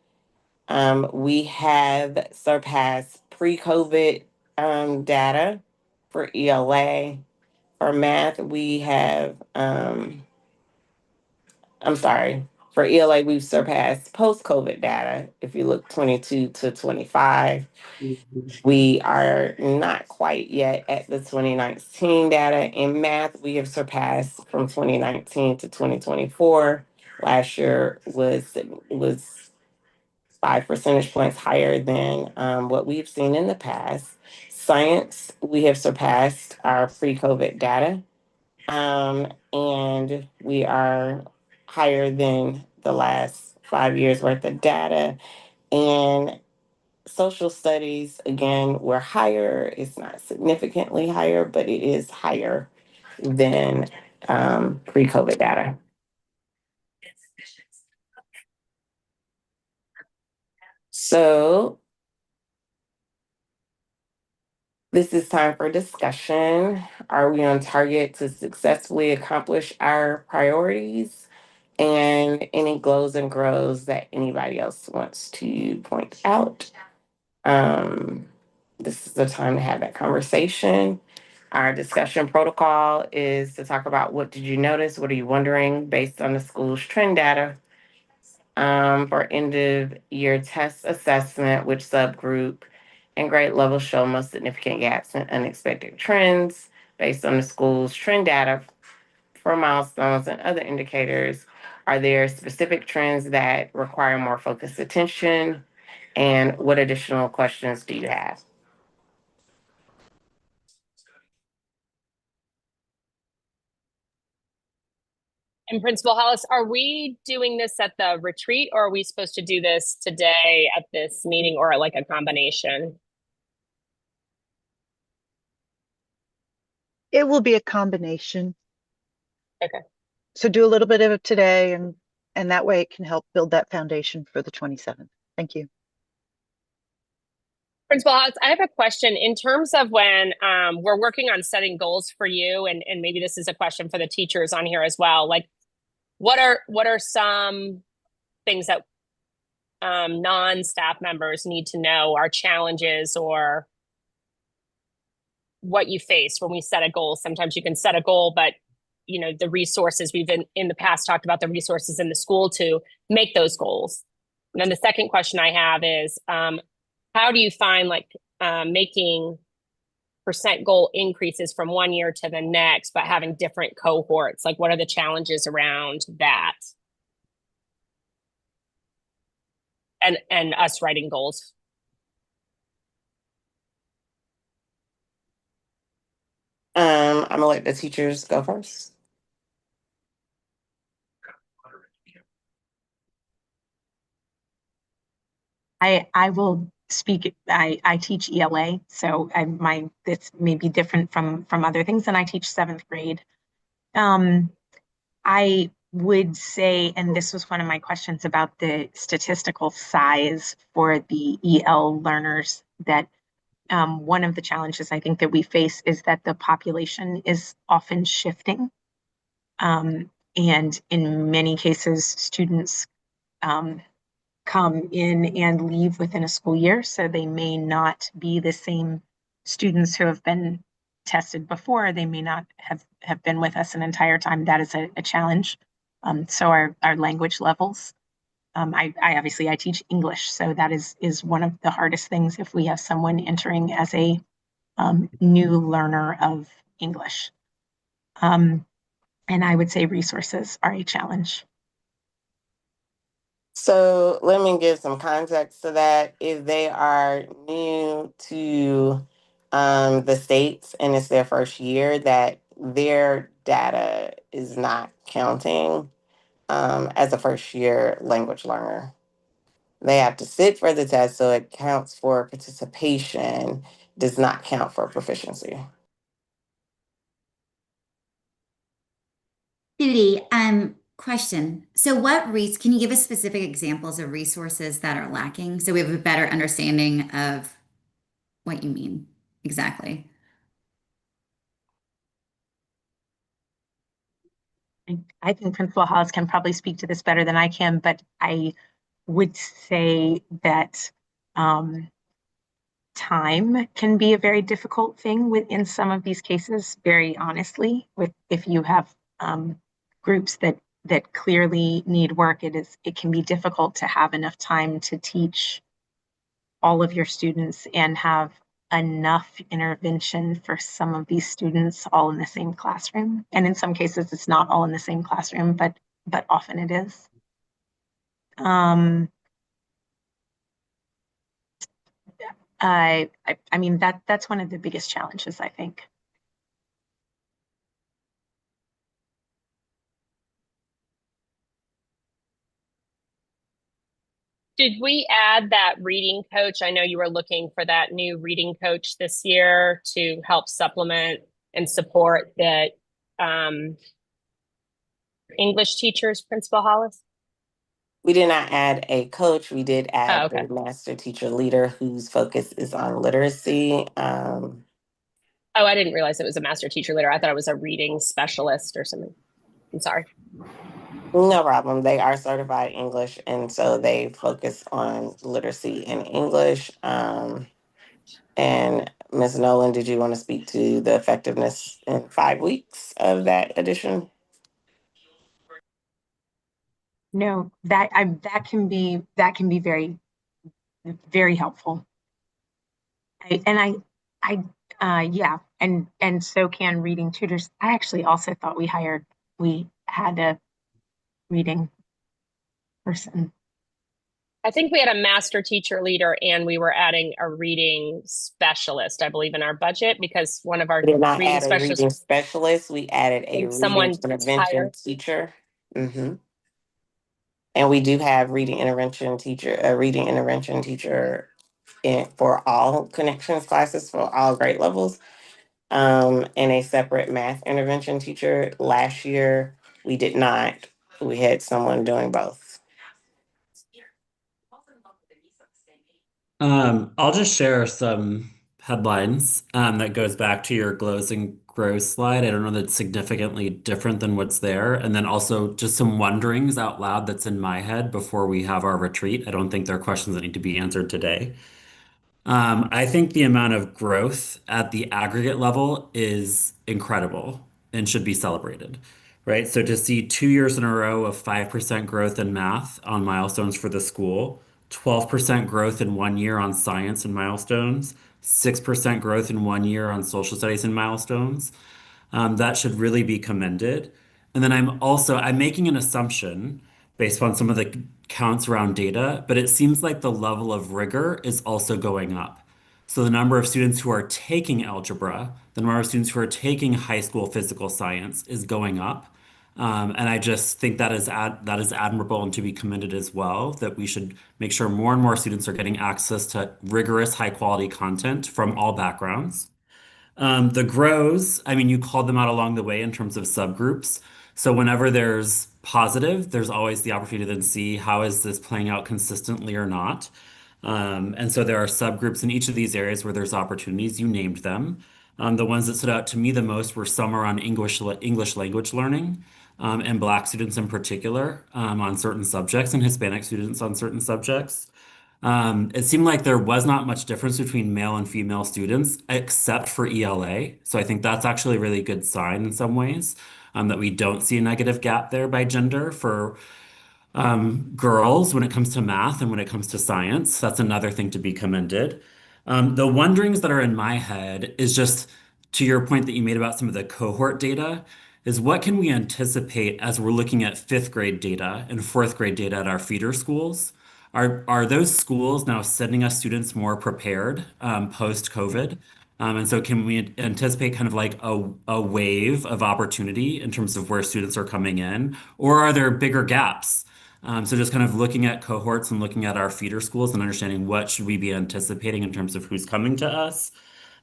We have surpassed pre-COVID data for ELA. For math, we have, for ELA, we've surpassed post-COVID data. If you look 22 to 25, we are not quite yet at the 2019 data. In math, we have surpassed from 2019 to 2024. Last year was 5 percentage points higher than what we've seen in the past. Science, we have surpassed our pre-COVID data, and we are higher than the last 5 years worth of data. And social studies, again, we're higher. It's not significantly higher, but it is higher than pre-COVID data. So this is time for discussion. Are we on target to successfully accomplish our priorities? And any glows and grows that anybody else wants to point out. This is the time to have that conversation. Our discussion protocol is to talk about what did you notice, what are you wondering based on the school's trend data for end of year test assessment, which subgroup and grade level show most significant gaps and unexpected trends based on the school's trend data for milestones and other indicators. Are there specific trends that require more focused attention? And what additional questions do you have? And Principal Hollis, are we doing this at the retreat, or are we supposed to do this today at this meeting, or like a combination? It will be a combination. Okay. So do a little bit of it today, and that way it can help build that foundation for the 27th. Thank you. Principal Hollis, I have a question in terms of when we're working on setting goals for you, and maybe this is a question for the teachers on here as well. Like, what are some things that non-staff members need to know are challenges, or what you face when we set a goal? Sometimes you can set a goal, but you know, the resources, we've in the past talked about the resources in the school to make those goals. And then the second question I have is, how do you find like making percent goal increases from one year to the next, but having different cohorts? Like, what are the challenges around that? And us writing goals. I'm gonna let the teachers go first. I will speak. I teach ELA, so this may be different from other things, and I teach 7th grade. I would say, and this was one of my questions about the statistical size for the EL learners, that one of the challenges I think that we face is that the population is often shifting. And in many cases, students come in and leave within a school year, so they may not be the same students who have been tested before. They may not have been with us an entire time. That is a challenge. So our language levels. I obviously I teach English, so that is one of the hardest things if we have someone entering as a new learner of English. And I would say resources are a challenge. So let me give some context to that. If they are new to the States and it's their first year, that their data is not counting as a first year language learner. They have to sit for the test, so it counts for participation, does not count for proficiency. Judy, question. So can you give us specific examples of resources that are lacking so we have a better understanding of what you mean exactly? I think Principal Hollis can probably speak to this better than I can, but I would say that time can be a very difficult thing within some of these cases, very honestly. If you have groups that clearly need work, it can be difficult to have enough time to teach all of your students and have enough intervention for some of these students all in the same classroom. And in some cases, it's not all in the same classroom, but often it is. I mean, that's one of the biggest challenges, I think. Did we add that reading coach? I know you were looking for that new reading coach this year to help supplement and support the English teachers, Principal Hollis? We did not add a coach. We did add Okay. a master teacher leader whose focus is on literacy. Oh, I didn't realize it was a master teacher leader. I thought it was a reading specialist or something. I'm sorry. No problem. They are certified English, and so they focus on literacy in English. And Ms. Nolan, did you want to speak to the effectiveness in 5 weeks of that addition? No, that can be very, very helpful. Yeah, and so can reading tutors. I actually also thought we had a reading person. I think we had a master teacher leader and we were adding a reading specialist, I believe, in our budget because one of our We did not reading add a reading specialists, specialist. We added a reading someone intervention hired. teacher. And we do have a reading intervention teacher for all connections classes for all grade levels. And a separate math intervention teacher. Last year, we did not. We had someone doing both. I'll just share some headlines that goes back to your glows and grows slide. I don't know that's significantly different than what's there. And then also just some wonderings out loud that's in my head before we have our retreat. I don't think they're questions that need to be answered today. I think the amount of growth at the aggregate level is incredible and should be celebrated, right? So to see 2 years in a row of 5% growth in math on milestones for the school, 12% growth in 1 year on science and milestones, 6% growth in 1 year on social studies and milestones, that should really be commended. And then I'm making an assumption based on some of the counts around data, but it seems like the level of rigor is also going up. So the number of students who are taking algebra, the number of students who are taking high school physical science is going up. And I just think that is admirable and to be commended as well, that we should make sure more and more students are getting access to rigorous, high quality content from all backgrounds. The grows, I mean, you called them out along the way in terms of subgroups. So whenever there's positive, there's always the opportunity to then see how is this playing out consistently or not. And so there are subgroups in each of these areas where there's opportunities. You named them. The ones that stood out to me the most were some around English language learning, and Black students in particular, on certain subjects, and Hispanic students on certain subjects. It seemed like there was not much difference between male and female students, except for ELA. So I think that's actually a really good sign in some ways, that we don't see a negative gap there by gender for girls when it comes to math and when it comes to science. That's another thing to be commended. The wonderings that are in my head is just to your point that you made about some of the cohort data, is what can we anticipate as we're looking at fifth grade data and fourth grade data at our feeder schools? Are those schools now sending us students more prepared post-COVID? And so can we anticipate kind of like a wave of opportunity in terms of where students are coming in? Or are there bigger gaps? So just kind of looking at cohorts and looking at our feeder schools and understanding what should we be anticipating in terms of who's coming to us.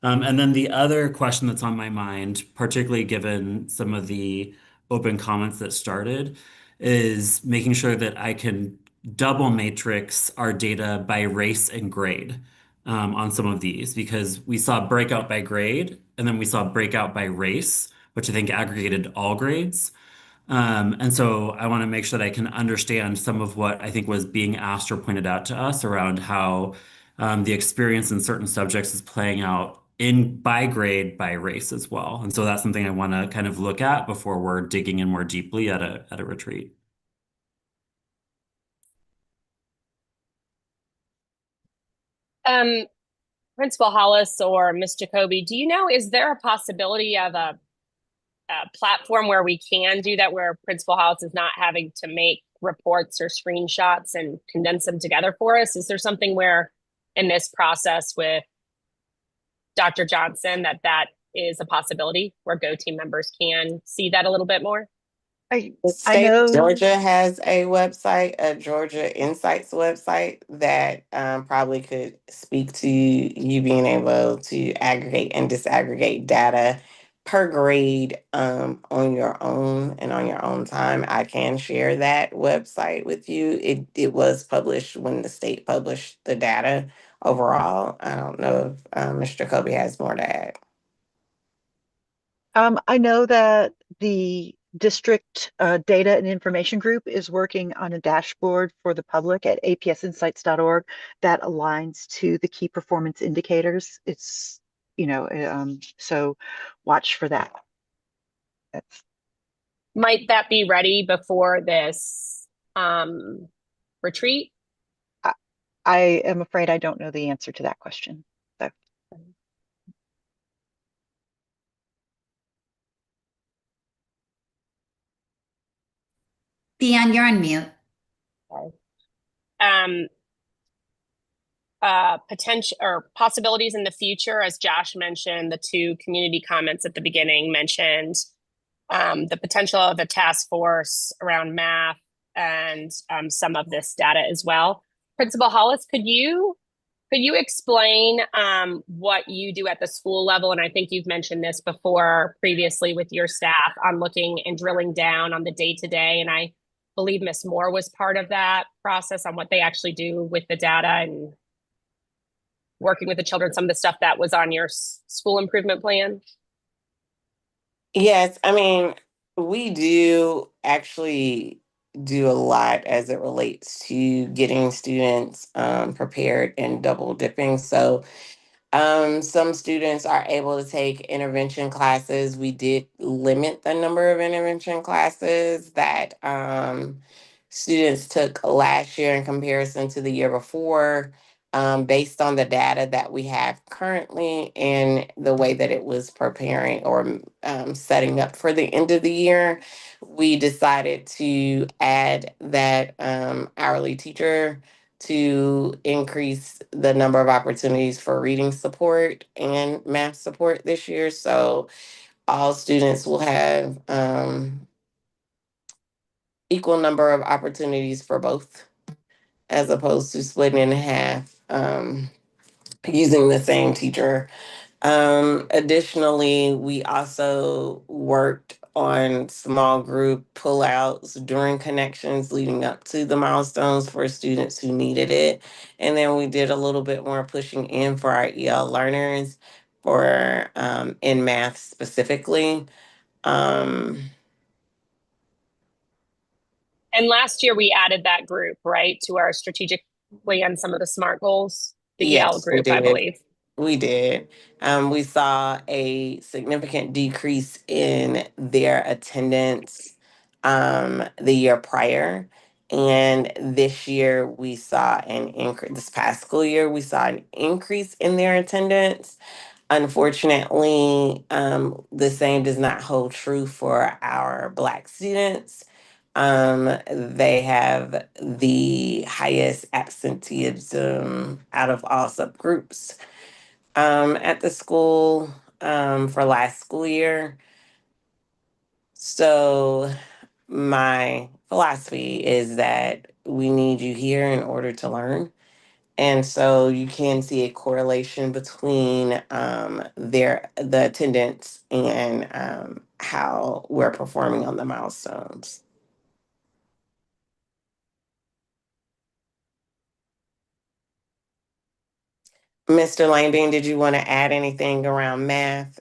And then the other question that's on my mind, particularly given some of the open comments that started, is making sure that I can double matrix our data by race and grade on some of these, because we saw breakout by grade and then we saw breakout by race, which I think aggregated all grades. And so I want to make sure that I can understand some of what I think was being asked or pointed out to us around how the experience in certain subjects is playing out in by grade, by race as well. And so that's something I want to kind of look at before we're digging in more deeply at a retreat. Principal Hollis or Miss Jacoby, do you know, is there a possibility of a platform where we can do that, where Principal Hollis is not having to make reports or screenshots and condense them together for us? Is there something where in this process with Dr. Johnson that is a possibility where Go team members can see that a little bit more? The I state know. of Georgia has a website, a Georgia Insights website that probably could speak to you being able to aggregate and disaggregate data per grade on your own and on your own time. I can share that website with you. It was published when the state published the data overall. I don't know if Mr. Kobe has more to add. I know that the district data and information group is working on a dashboard for the public at apsinsights.org that aligns to the key performance indicators. It's, so watch for that. Might that be ready before this retreat? I am afraid I don't know the answer to that question. So. Theon, you're on mute. Potential or possibilities in the future, as Josh mentioned, the two community comments at the beginning mentioned the potential of a task force around math and some of this data as well. Principal Hollis, could you explain what you do at the school level? And I think you've mentioned this before previously with your staff on looking and drilling down on the day-to-day. And I believe Ms. Moore was part of that process on what they actually do with the data and working with the children, some of the stuff that was on your school improvement plan. Yes, I mean, we do actually do a lot as it relates to getting students prepared and double dipping. So some students are able to take intervention classes. We did limit the number of intervention classes that students took last year in comparison to the year before, based on the data that we have currently and the way that it was preparing or setting up for the end of the year. We decided to add that hourly teacher to increase the number of opportunities for reading support and math support this year. So all students will have equal number of opportunities for both, as opposed to splitting in half using the same teacher. Additionally, we also worked on small group pullouts during connections leading up to the milestones for students who needed it. And then we did a little bit more pushing in for our EL learners for in math specifically. And last year we added that group, right, to our strategic plan, some of the SMART goals, the EL Yes, we group, I did. believe. We did. We saw a significant decrease in their attendance the year prior. And this year we saw an increase, this past school year, we saw an increase in their attendance. Unfortunately, the same does not hold true for our Black students. They have the highest absenteeism out of all subgroups at the school for last school year. So my philosophy is that we need you here in order to learn. And so you can see a correlation between the attendance and how we're performing on the milestones. Mr. Langbein, did you want to add anything around math?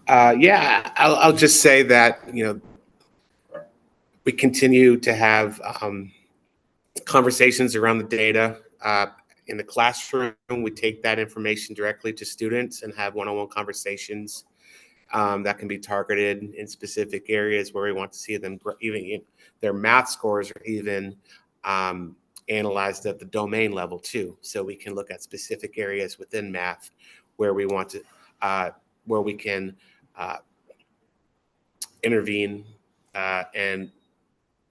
Yeah, I'll just say that, we continue to have conversations around the data. In the classroom, we take that information directly to students and have one-on-one conversations that can be targeted in specific areas where we want to see them, even their math scores are even analyzed at the domain level too. So we can look at specific areas within math where we want to, where we can intervene and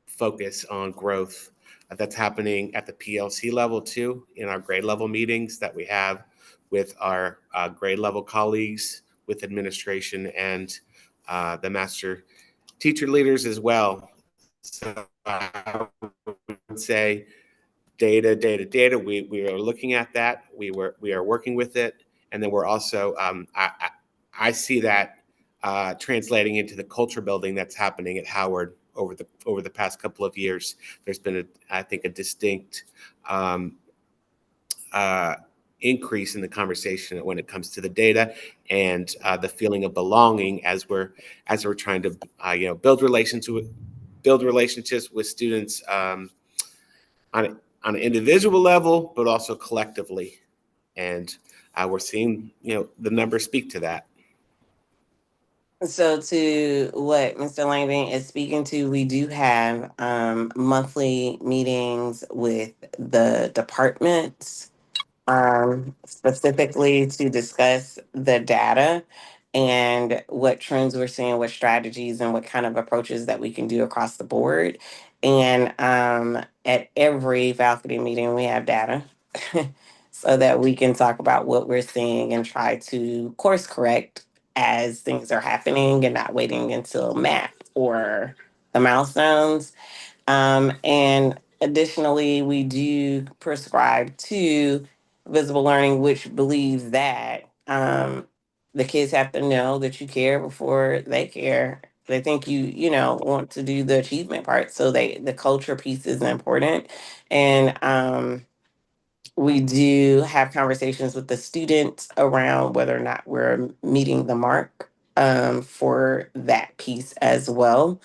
focus on growth. That's happening at the PLC level too, in our grade level meetings that we have with our grade level colleagues, with administration, and the master teacher leaders as well. So I would say data. We are looking at that. We are working with it, and then we're also I see that translating into the culture building that's happening at Howard over the past couple of years. There's been, I think, a distinct increase in the conversation when it comes to the data and the feeling of belonging as we're trying to build relationships with students on an individual level, but also collectively. And we're seeing the numbers speak to that. So to what Mr. Langdon is speaking to, we do have monthly meetings with the departments, specifically to discuss the data and what trends we're seeing, what strategies and what kind of approaches that we can do across the board. And at every faculty meeting, we have data so that we can talk about what we're seeing and try to course correct as things are happening and not waiting until math or the milestones. And additionally, we do prescribe to visible learning, which believes that the kids have to know that you care before they care. They think want to do the achievement part. So the culture piece is important. And we do have conversations with the students around whether or not we're meeting the mark for that piece as well.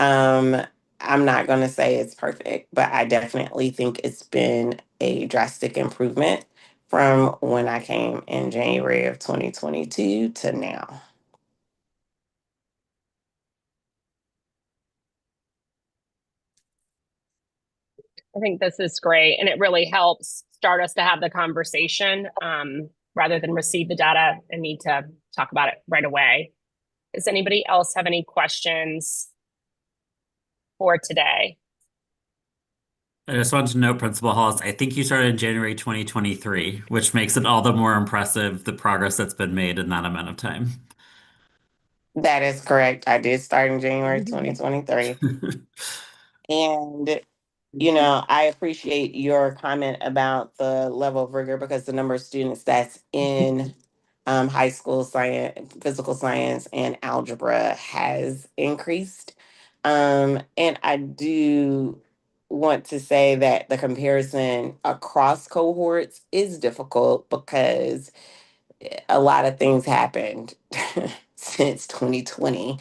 Um, I'm not going to say it's perfect, but I definitely think it's been a drastic improvement from when I came in January of 2022 to now. I think this is great, and it really helps start us to have the conversation rather than receive the data and need to talk about it right away. Does anybody else have any questions for today? I just wanted to know, Principal Halls, I think you started in January 2023, which makes it all the more impressive, the progress that's been made in that amount of time. That is correct. I did start in January 2023. And I appreciate your comment about the level of rigor because the number of students that's in high school science, physical science, and algebra has increased. And I do want to say that the comparison across cohorts is difficult because a lot of things happened since 2020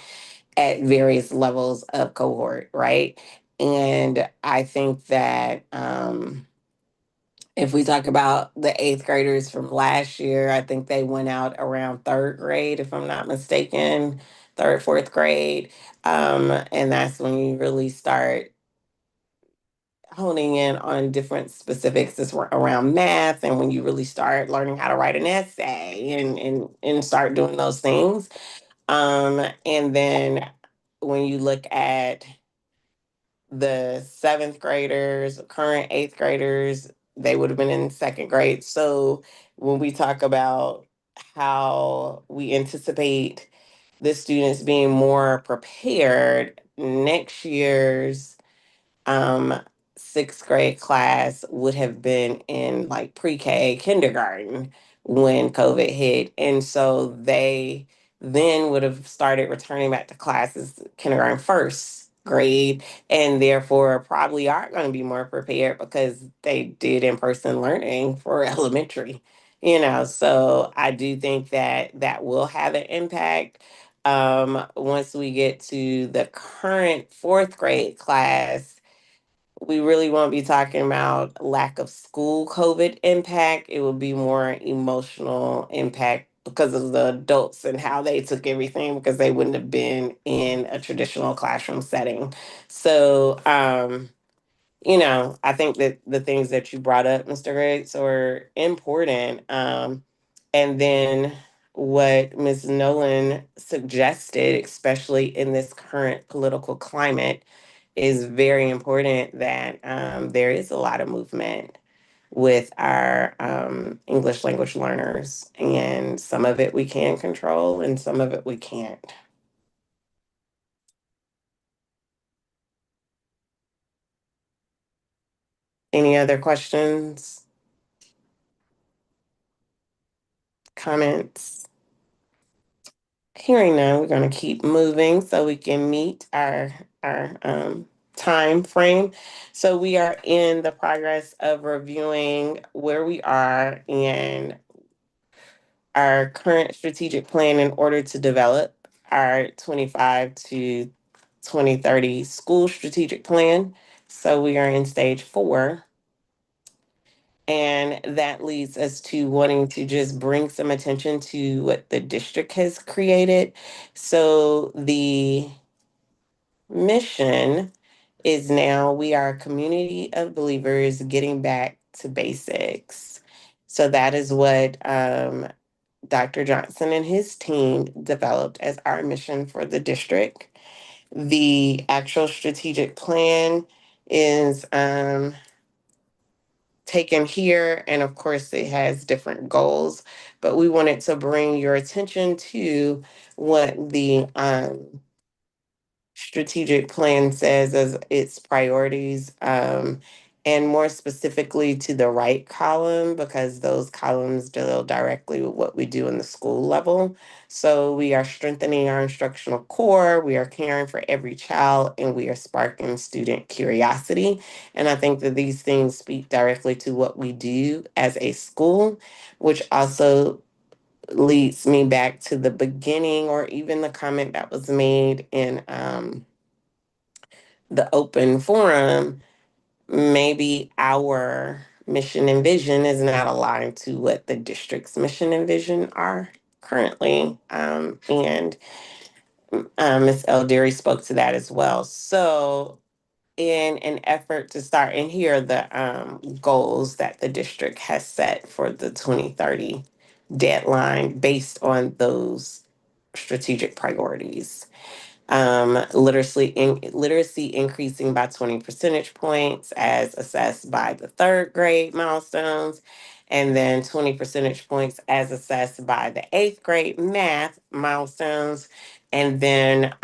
at various levels of cohort, right? And I think that if we talk about the eighth graders from last year, I think they went out around third grade, if I'm not mistaken, third, fourth grade. And that's when you really start honing in on different specifics that's around math and when you really start learning how to write an essay and start doing those things. And then when you look at the seventh graders, current eighth graders, they would have been in second grade. So when we talk about how we anticipate the students being more prepared, next year's um, sixth grade class would have been in like pre-K kindergarten when COVID hit. And so they then would have started returning back to classes kindergarten first grade and therefore probably are going to be more prepared because they did in-person learning for elementary. So I do think that that will have an impact once we get to the current fourth grade class. We really won't be talking about lack of school COVID impact. It will be more emotional impact because of the adults and how they took everything because they wouldn't have been in a traditional classroom setting. So, I think that the things that you brought up, Mr. Griggs, are important. And then what Ms. Nolan suggested, especially in this current political climate, is very important that there is a lot of movement with our English language learners. And some of it we can control and some of it we can't. Any other questions? Comments? Hearing none, we're going to keep moving so we can meet our time frame. So we are in the progress of reviewing where we are in our current strategic plan in order to develop our 25 to 2030 school strategic plan. So we are in stage 4. And that leads us to wanting to just bring some attention to what the district has created. So the mission is now we are a community of believers getting back to basics. So that is what Dr. Johnson and his team developed as our mission for the district. The actual strategic plan is taken here, and of course, it has different goals, but we wanted to bring your attention to what the strategic plan says as its priorities, and more specifically to the right column, because those columns deal directly with what we do in the school level. So we are strengthening our instructional core, we are caring for every child, and we are sparking student curiosity. And I think that these things speak directly to what we do as a school, which also leads me back to the beginning, or even the comment that was made in the open forum. Maybe our mission and vision is not aligned to what the district's mission and vision are currently. And Ms. Eldery spoke to that as well. So in an effort to start, and here are the goals that the district has set for the 2030 deadline based on those strategic priorities. Literacy increasing by 20 percentage points as assessed by the third grade milestones, and then 20 percentage points as assessed by the eighth grade math milestones, and then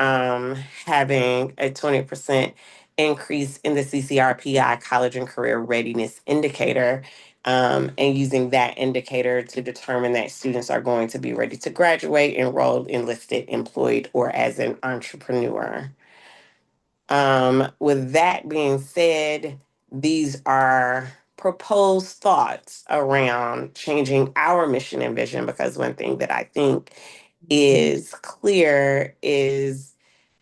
having a 20% increase in the CCRPI college and career readiness indicator, and using that indicator to determine that students are going to be ready to graduate, enrolled, enlisted, employed, or as an entrepreneur. With that being said, these are proposed thoughts around changing our mission and vision, because one thing that I think is clear is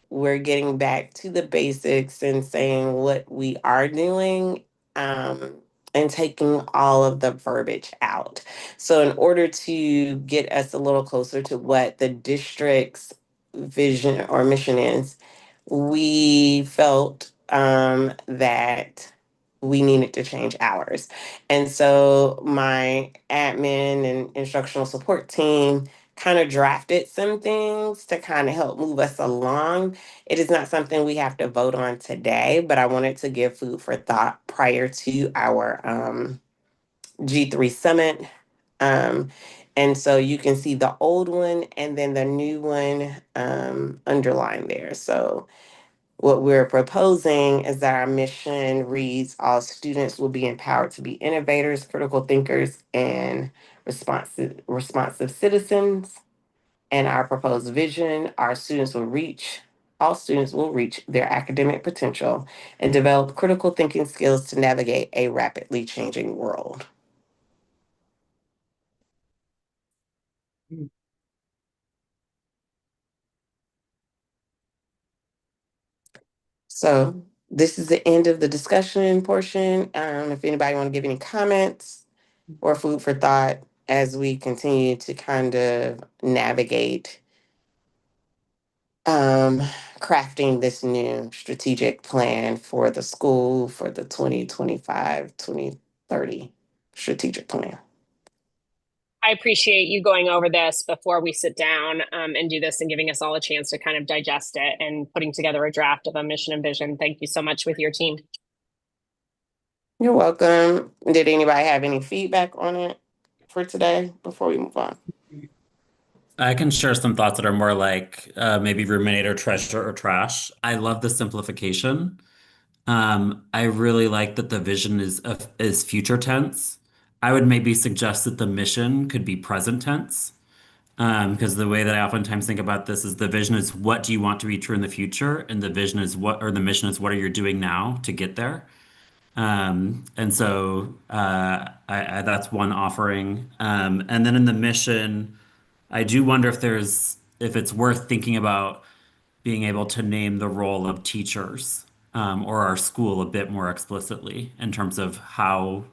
we're getting back to the basics and saying what we are doing, um, and taking all of the verbiage out. So, in order to get us a little closer to what the district's vision or mission is, we felt that we needed to change ours. And so, my admin and instructional support team kind of drafted some things to kind of help move us along. It is not something we have to vote on today, but I wanted to give food for thought prior to our G3 summit. Um, and so you can see the old one and then the new one underlined there. So what we're proposing is that our mission reads: all students will be empowered to be innovators, critical thinkers, and responsive citizens. And our proposed vision, all students will reach their academic potential and develop critical thinking skills to navigate a rapidly changing world. So this is the end of the discussion portion. If anybody want to give any comments or food for thought as we continue to kind of navigate crafting this new strategic plan for the school for the 2025-2030 strategic plan. I appreciate you going over this before we sit down and do this and giving us all a chance to kind of digest it and putting together a draft of a mission and vision. Thank you so much with your team. You're welcome. Did anybody have any feedback on it for today before we move on? I can share some thoughts that are more like maybe ruminate or treasure or trash. I love the simplification. I really like that the vision is future tense. I would maybe suggest that the mission could be present tense. Because the way that I oftentimes think about this is the vision is what do you want to be true in the future, and the vision is what, or the mission is what are you doing now to get there. And so that's one offering. And then in the mission, I do wonder if it's worth thinking about being able to name the role of teachers or our school a bit more explicitly in terms of how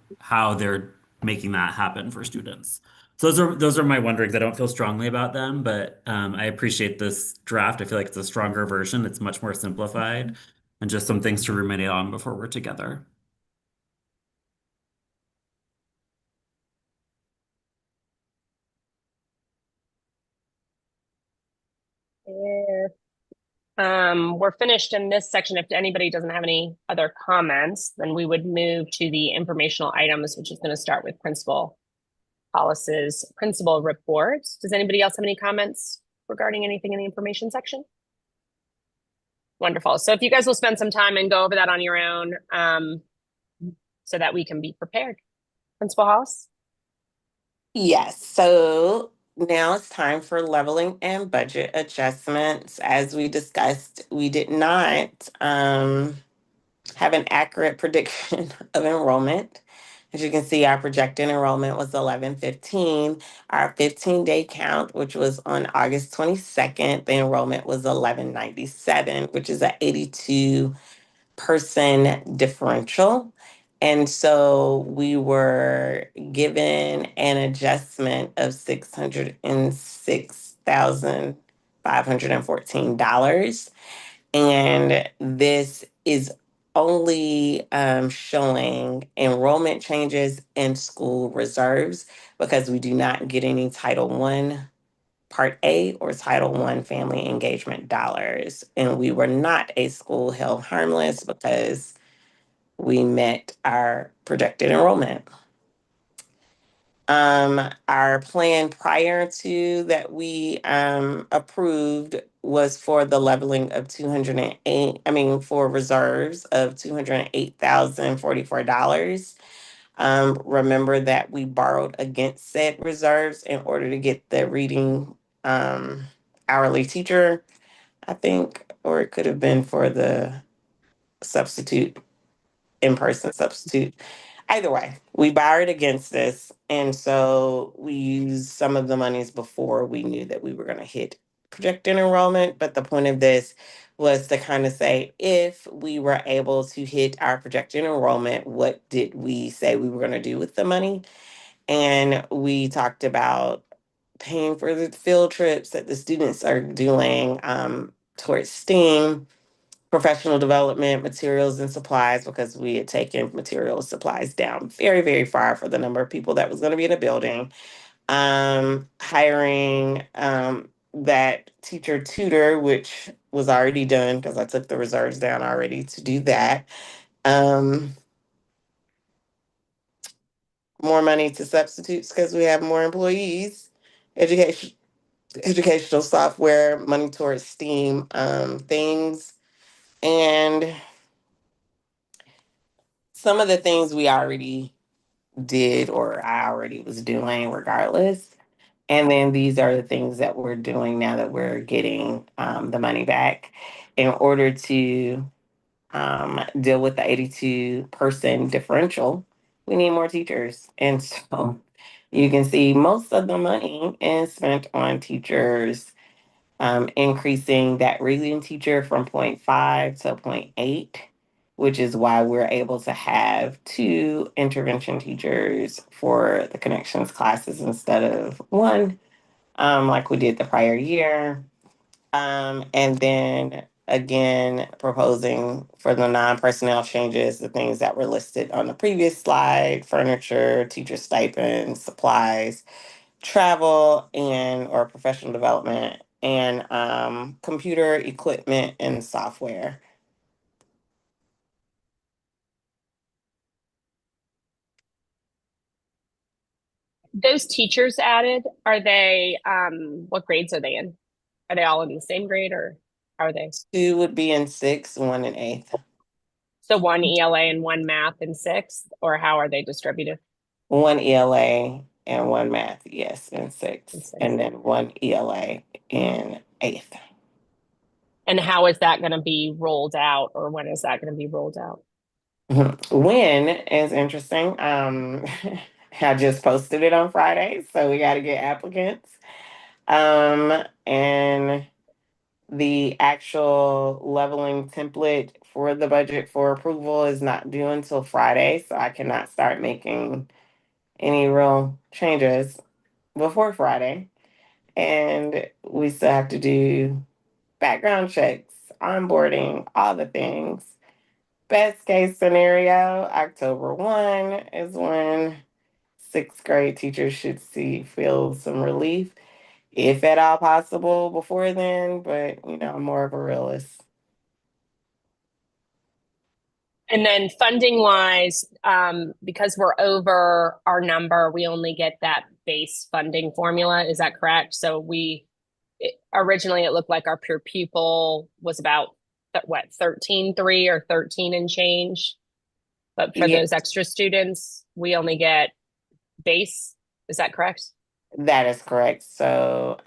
they're making that happen for students. So those are my wonderings. I don't feel strongly about them, but I appreciate this draft. I feel like it's a stronger version. It's much more simplified, and just some things to ruminate on before we're together. If we're finished in this section, if anybody doesn't have any other comments, then we would move to the informational items, which is going to start with Principal Hollis's principal report. Does anybody else have any comments regarding anything in the information section? Wonderful. So if you guys will spend some time and go over that on your own, so that we can be prepared. Principal Hollis? Yes, so now it's time for leveling and budget adjustments. As we discussed, we did not have an accurate prediction of enrollment. As you can see, our projected enrollment was 1115. Our 15-day count, which was on August 22nd, the enrollment was 1197, which is an 82% differential. And so we were given an adjustment of $606,514. And this is only showing enrollment changes and school reserves because we do not get any Title I Part A or Title I family engagement dollars. And we were not a school held harmless because we met our projected enrollment. Our plan prior to that we approved was for the leveling of 208, for reserves of $208,044. Remember that we borrowed against said reserves in order to get the reading hourly teacher, I think, or it could have been for the substitute, in-person substitute. Either way, we borrowed against this. And so we used some of the monies before we knew that we were going to hit projected enrollment. But the point of this was to kind of say, if we were able to hit our projected enrollment, what did we say we were going to do with the money? And we talked about paying for the field trips that the students are doing towards STEAM, professional development, materials and supplies, because we had taken materials supplies down very, very far for the number of people that was going to be in the building. Hiring that teacher tutor, which was already done because I took the reserves down already to do that. More money to substitutes because we have more employees. Educational software, money towards STEAM things. And some of the things we already did or I already was doing regardless. And then these are the things that we're doing now that we're getting the money back in order to deal with the 82% differential. We need more teachers. And so you can see most of the money is spent on teachers, increasing that reading teacher from 0.5 to 0.8, which is why we're able to have 2 intervention teachers for the connections classes instead of 1, like we did the prior year. And then again, proposing for the non-personnel changes, the things that were listed on the previous slide: furniture, teacher stipends, supplies, travel and or professional development, and computer equipment and software. Those teachers added, are they, what grades are they in? Are they all in the same grade or how are they? 2 would be in 6th, 1 in 8th. So 1 ELA and 1 math in 6th, or how are they distributed? 1 ELA and one math, yes, in In sixth, sixth. and then one ELA in eighth. And how is that going to be rolled out, or when is that going to be rolled out? When is interesting. I just posted it on Friday, so we got to get applicants. And the actual leveling template for the budget for approval is not due until Friday, so I cannot start making any real changes before Friday. And we still have to do background checks, onboarding, all the things. Best case scenario, October 1 is when sixth grade teachers should feel some relief, if at all possible before then, but I'm more of a realist. And then funding wise, because we're over our number, we only get that base funding formula. Is that correct? So originally it looked like our per pupil was about what, 13.3 or 13 and change. But for Yeah, those extra students, we only get base. Is that correct? that is correct. So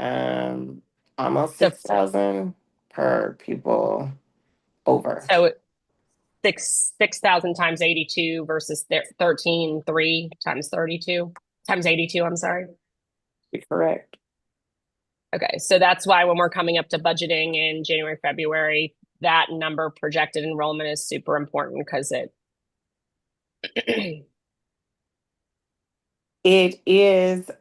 almost So 6,000 per pupil over. so 6,000 times 82 versus 13.3 times 32 times 82. I'm sorry. Correct. Okay, so that's why when we're coming up to budgeting in January, February, that number projected enrollment is super important because it It is,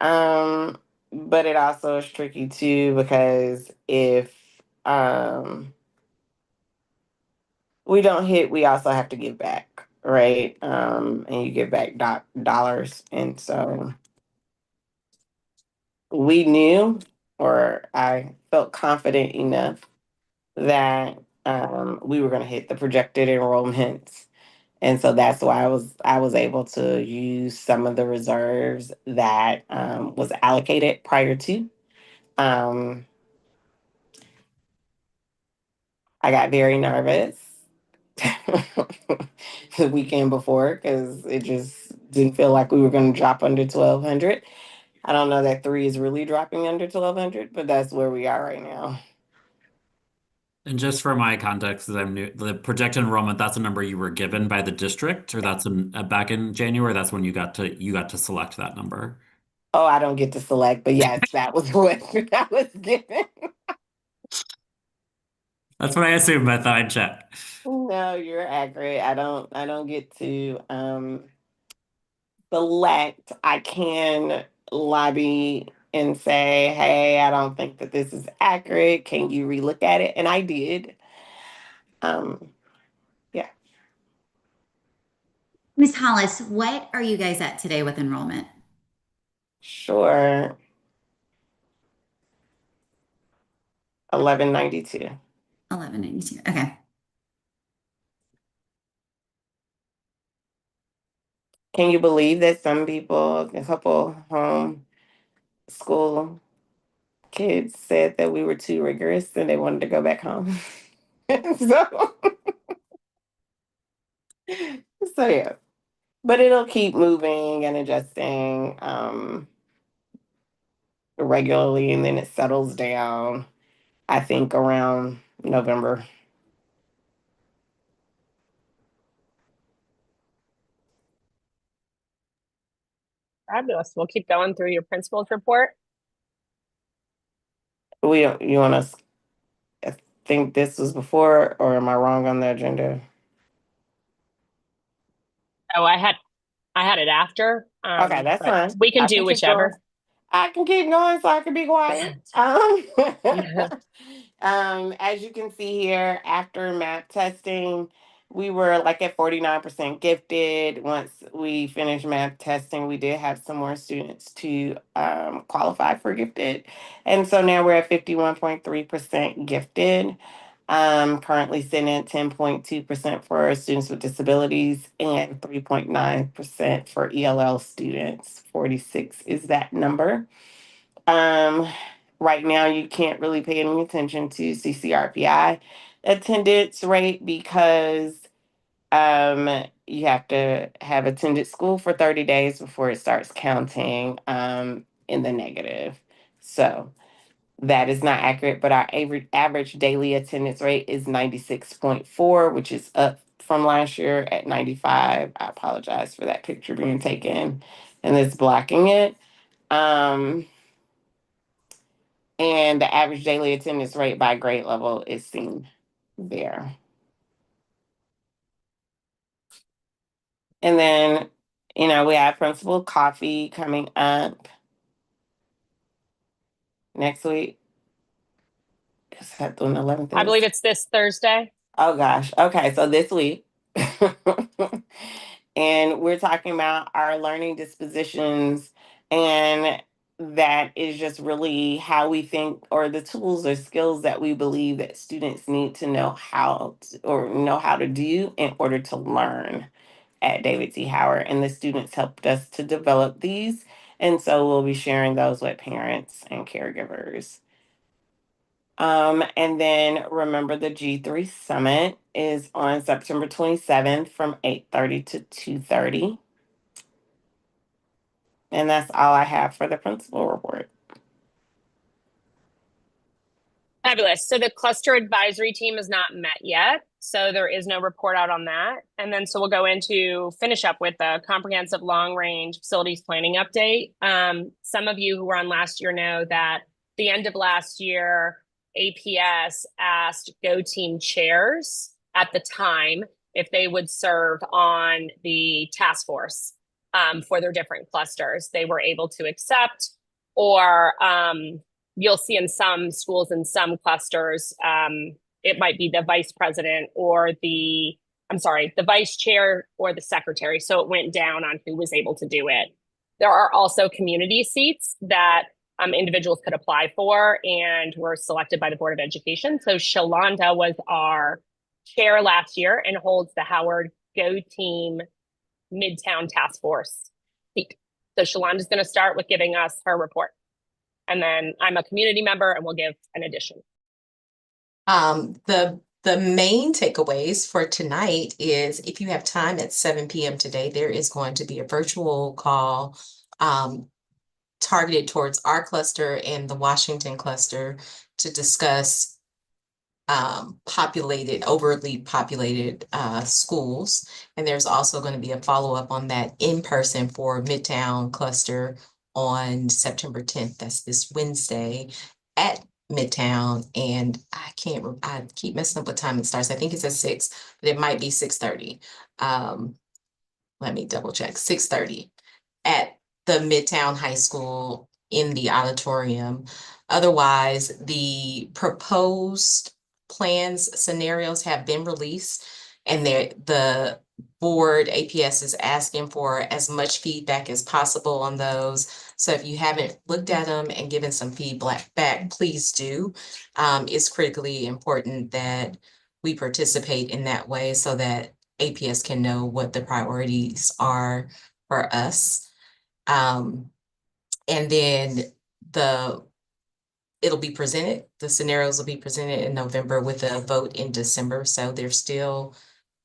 but it also is tricky too because if we don't hit, we also have to give back, right? And you give back dollars, and so we knew, or I felt confident enough that we were going to hit the projected enrollments. And so that's why I was able to use some of the reserves that was allocated prior to. Um, I got very nervous the weekend before because it just didn't feel like we were going to drop under 1,200. I don't know that 3 is really dropping under 1,200, but that's where we are right now. And just for my context, because I'm new, the projected enrollment, that's a number you were given by the district, or that's back in January, that's when you got to select that number. Oh, I don't get to select, but yes, that was what I was given. That's what I assumed, but I thought I'd check. No, you're accurate. I don't get to select. I can lobby and say, hey, I don't think that this is accurate. Can you relook at it? And I did. Yeah. Ms. Hollis, what are you guys at today with enrollment? Sure. 1192. 1192. Okay. Can you believe that some people, a couple home school kids said that we were too rigorous and they wanted to go back home? so, so yeah. But it'll keep moving and adjusting regularly, and then it settles down, I think, around November. fabulous. We'll keep going through your principal's report. You want us? I think this was before, or am I wrong on the agenda? Oh, I had it after. Okay, that's But fine. we can I do can keep going. whichever. I can keep going so I can be quiet. As you can see here, after map testing, we were like at 49% gifted. Once we finished map testing, we did have some more students to qualify for gifted. And so now we're at 51.3% gifted. Currently sitting at 10.2% for students with disabilities and 3.9% for ELL students. 46 is that number. Right now, you can't really pay any attention to CCRPI attendance rate because You have to have attended school for 30 days before it starts counting in the negative. So that is not accurate, but our average daily attendance rate is 96.4, which is up from last year at 95. I apologize for that picture being taken and it's blocking it. And the average daily attendance rate by grade level is seen there. And then, we have principal coffee coming up next week. Is that on the 11th? I believe it's this Thursday. Oh gosh. Okay, so this week. And we're talking about our learning dispositions, and that is just really how we think, or the tools or skills that we believe that students need to know how to, or know how to do in order to learn at David T. Howard. And the students helped us to develop these. And so we'll be sharing those with parents and caregivers. And then remember, the G3 Summit is on September 27th from 8:30 to 2:30. And that's all I have for the principal report. Fabulous. So the cluster advisory team has not met yet. So there is no report out on that. And then so we'll go into finish up with the comprehensive long range facilities planning update. Some of you who were on last year know that the end of last year, APS asked Go Team chairs at the time if they would serve on the task force for their different clusters. They were able to accept, or you'll see in some schools and some clusters, it might be the vice president or the vice chair or the secretary. So it went down on who was able to do it. There are also community seats that individuals could apply for and were selected by the Board of Education. So Shalonda was our chair last year and holds the Howard Go Team Midtown Task Force seat. So Shalonda's going to start with giving us her report. And then I'm a community member and we'll give an addition. The main takeaways for tonight is, if you have time at 7 p.m. today, there is going to be a virtual call targeted towards our cluster and the Washington cluster to discuss overly populated schools. And there's also going to be a follow-up on that in person for Midtown cluster on September 10th. That's this Wednesday at Midtown. And I keep messing up what time it starts. I think it's at 6, but it might be 6:30. Let me double check. 6:30 at the Midtown High School in the auditorium. Otherwise, the proposed plans, scenarios have been released, and the board APS is asking for as much feedback as possible on those. So if you haven't looked at them and given some feedback back, please do. It's critically important that we participate in that way so that APS can know what the priorities are for us. And then it'll be presented, the scenarios will be presented in November with a vote in December. So there's still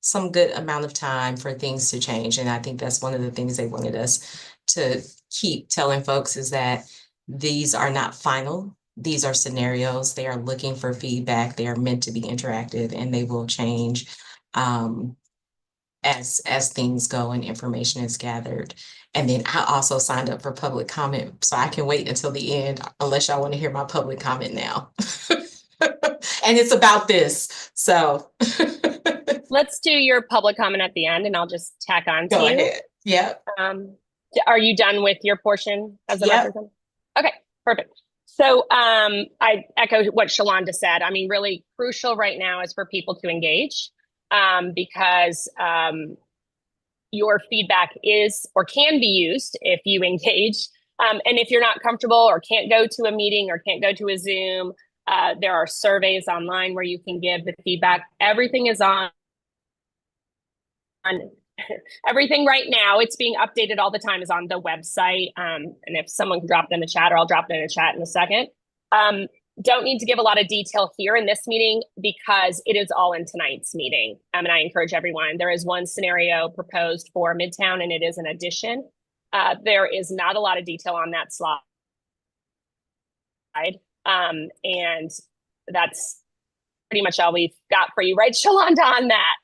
some good amount of time for things to change. And I think that's one of the things they wanted us to keep telling folks, is that these are not final. These are scenarios. They are looking for feedback. They are meant to be interactive, and they will change as things go and information is gathered. And then I also signed up for public comment, so I can wait until the end unless y'all want to hear my public comment now. And it's about this, so. Let's do your public comment at the end and I'll just tack on to Go you. ahead. Yep. Are you done with your portion as a Yep. representative? Okay, perfect. So I echo what Shalonda said. I mean, really crucial right now is for people to engage because your feedback is or can be used if you engage. And if you're not comfortable or can't go to a meeting or can't go to a Zoom, there are surveys online where you can give the feedback. Everything is on everything right now. It's being updated all the time, is on the website. And if someone can drop it in the chat, or I'll drop it in the chat in a second. don't need to give a lot of detail here in this meeting because it is all in tonight's meeting. And I encourage everyone, there is one scenario proposed for Midtown and it is an addition. There is not a lot of detail on that slide. And that's pretty much all we've got for you, right, Shalonda, on that.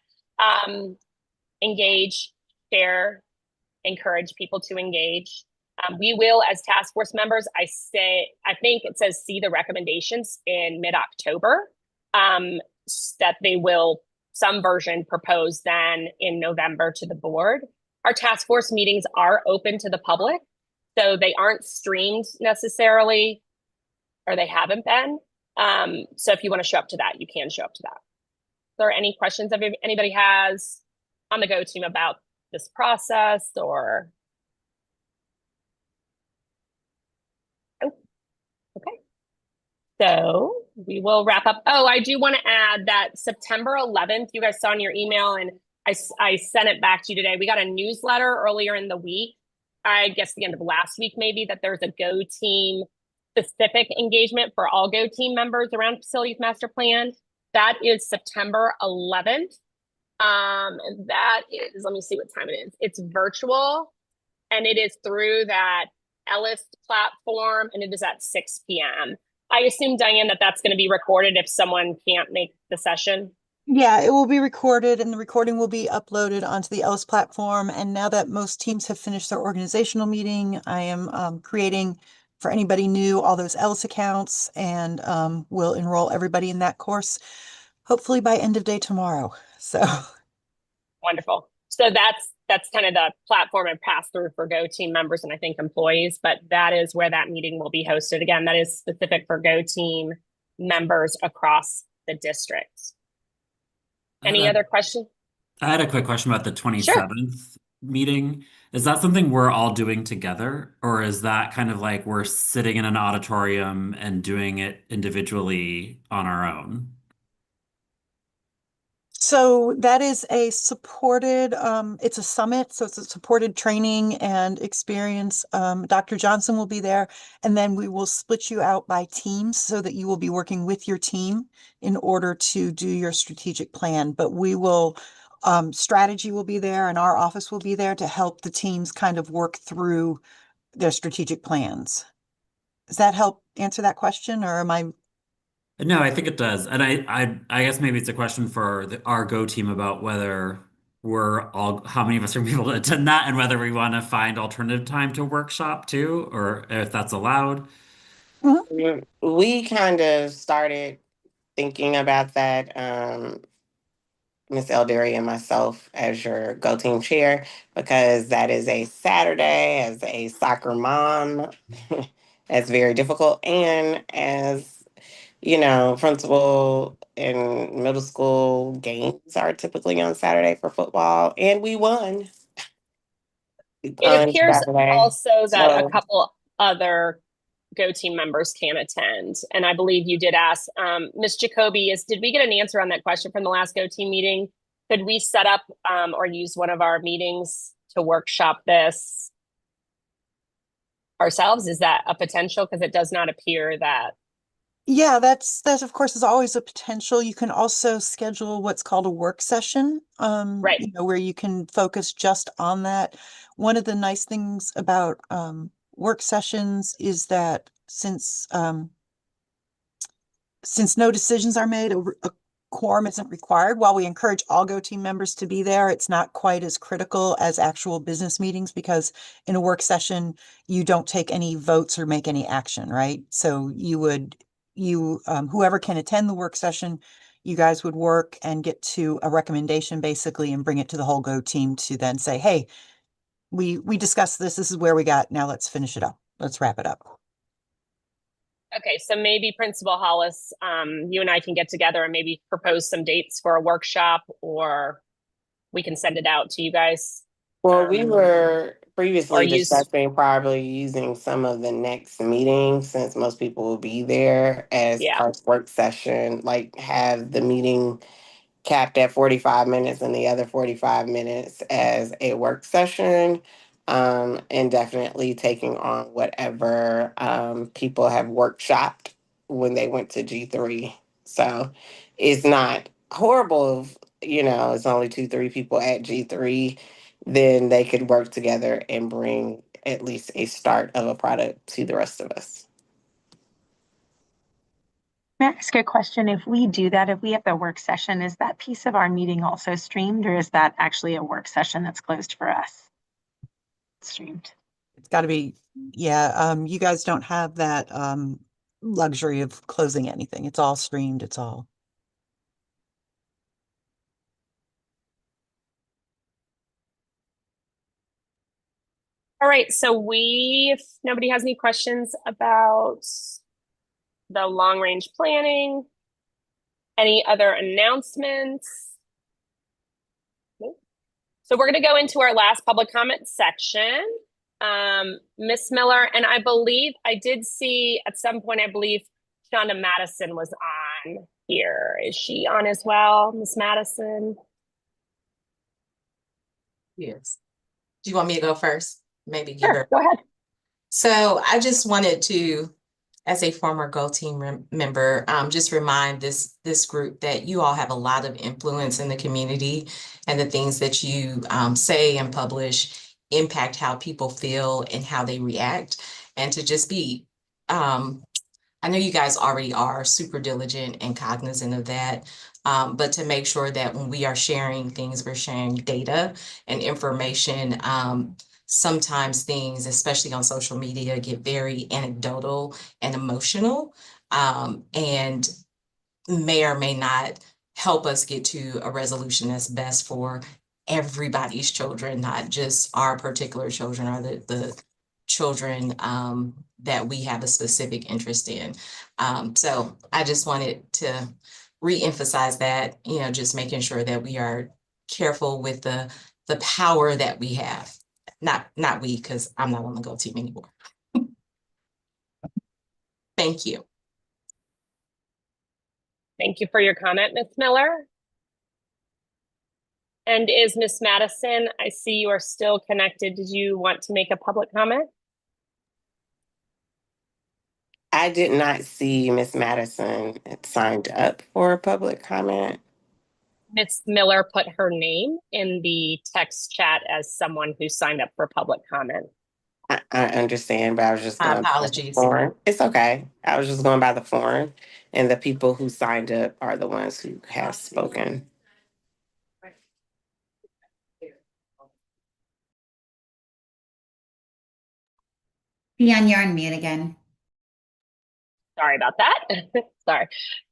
Engage, share, encourage people to engage. We will, as task force members, I think it says see the recommendations in mid-October, that they will, some version propose then in November to the board. Our task force meetings are open to the public, so they aren't streamed necessarily, or they haven't been. So if you want to show up to that, you can show up to that. Are there any questions that anybody has on the Go team about this process or? Oh, okay. So we will wrap up. Oh, I do want to add that September 11th, you guys saw in your email, and I sent it back to you today. We got a newsletter earlier in the week, I guess the end of last week maybe, that there's a Go team specific engagement for all Go team members around facilities master plan. That is September 11th. And that is, let me see what time it is. It's virtual and it is through that Ellis platform and it is at 6 p.m. I assume, Diane, that that's going to be recorded if someone can't make the session. Yeah, it will be recorded and the recording will be uploaded onto the Ellis platform. And now that most teams have finished their organizational meeting, I am creating for anybody new all those Ellis accounts and will enroll everybody in that course, hopefully by end of day tomorrow. So wonderful. So that's kind of the platform and pass through for Go team members and I think employees, but that is where that meeting will be hosted. Again, that is specific for Go team members across the district. Any other questions? I had a quick question about the 27th meeting. Is that something we're all doing together, or is that kind of like we're sitting in an auditorium and doing it individually on our own? So that is a supported, it's a summit, so it's a supported training and experience. Dr. Johnson will be there, and then we will split you out by teams so that you will be working with your team in order to do your strategic plan. But we will, strategy will be there and our office will be there to help the teams kind of work through their strategic plans. Does that help answer that question, or am I? No, I think it does. And I guess maybe it's a question for our Go team about whether how many of us are going to be able to attend that and whether we want to find alternative time to workshop too, or if that's allowed. We kind of started thinking about that, Miss Elderi and myself as your Go team chair, because that is a Saturday. As a soccer mom, that's very difficult. And as principal in middle school, games are typically on Saturday for football, and we won It on appears Saturday. also that a So, couple other Go team members can attend. And I believe you did ask, Ms. Jacoby, did we get an answer on that question from the last Go team meeting? Could we set up or use one of our meetings to workshop this ourselves? Is that a potential? Because it does not appear that. Yeah, that's of course is always a potential. You can also schedule what's called a work session, Right. where you can focus just on that. One of the nice things about work sessions is that since no decisions are made, a quorum isn't required. While we encourage all Go team members to be there, it's not quite as critical as actual business meetings because in a work session, you don't take any votes or make any action, right? So whoever can attend the work session, you guys would work and get to a recommendation basically and bring it to the whole Go team to then say, hey, we discussed this. This is where we got. Now let's finish it up. Let's wrap it up. Okay, so maybe Principal Hollis, you and I can get together and maybe propose some dates for a workshop, or we can send it out to you guys. well, we were or previously use- discussing probably using some of the next meetings, since most people will be there, as Yeah. our work session, like have the meeting capped at 45 minutes and the other 45 minutes as a work session. And definitely taking on whatever people have workshopped when they went to G3. So it's not horrible if, it's only 2, 3 people at G3, then they could work together and bring at least a start of a product to the rest of us. May I ask a question? If we do that, if we have the work session, is that piece of our meeting also streamed, or is that actually a work session that's closed for us? Streamed. It's got to be, yeah. You guys don't have that luxury of closing anything. It's all streamed. It's all. All right, so if nobody has any questions about the long range planning, any other announcements? Nope. So we're going to go into our last public comment section. Miss Miller, and I believe I did see at some point, I believe Shonda Madison was on here. Is she on as well, Miss Madison? Yes. Do you want me to go first? Maybe give Sure, her. go ahead. So I just wanted to, as a former Go Team member, just remind this group that you all have a lot of influence in the community, and the things that you say and publish impact how people feel and how they react. And to just be, I know you guys already are super diligent and cognizant of that, but to make sure that when we are sharing things, we're sharing data and information. Sometimes things, especially on social media, get very anecdotal and emotional, and may or may not help us get to a resolution that's best for everybody's children, not just our particular children or the children that we have a specific interest in. So I just wanted to reemphasize that, just making sure that we are careful with the power that we have. Not we, because I'm not on the Go Team anymore. Thank you. Thank you for your comment, Miss Miller. And is Miss Madison, I see you are still connected. Did you want to make a public comment? I did not see Miss Madison had signed up for a public comment. Miss Miller put her name in the text chat as someone who signed up for public comment. I understand, but I was just going by the Apologies. form. It's okay. I was just going by the form, and the people who signed up are the ones who have spoken. Dion, you're on mute again. Sorry about that. Sorry.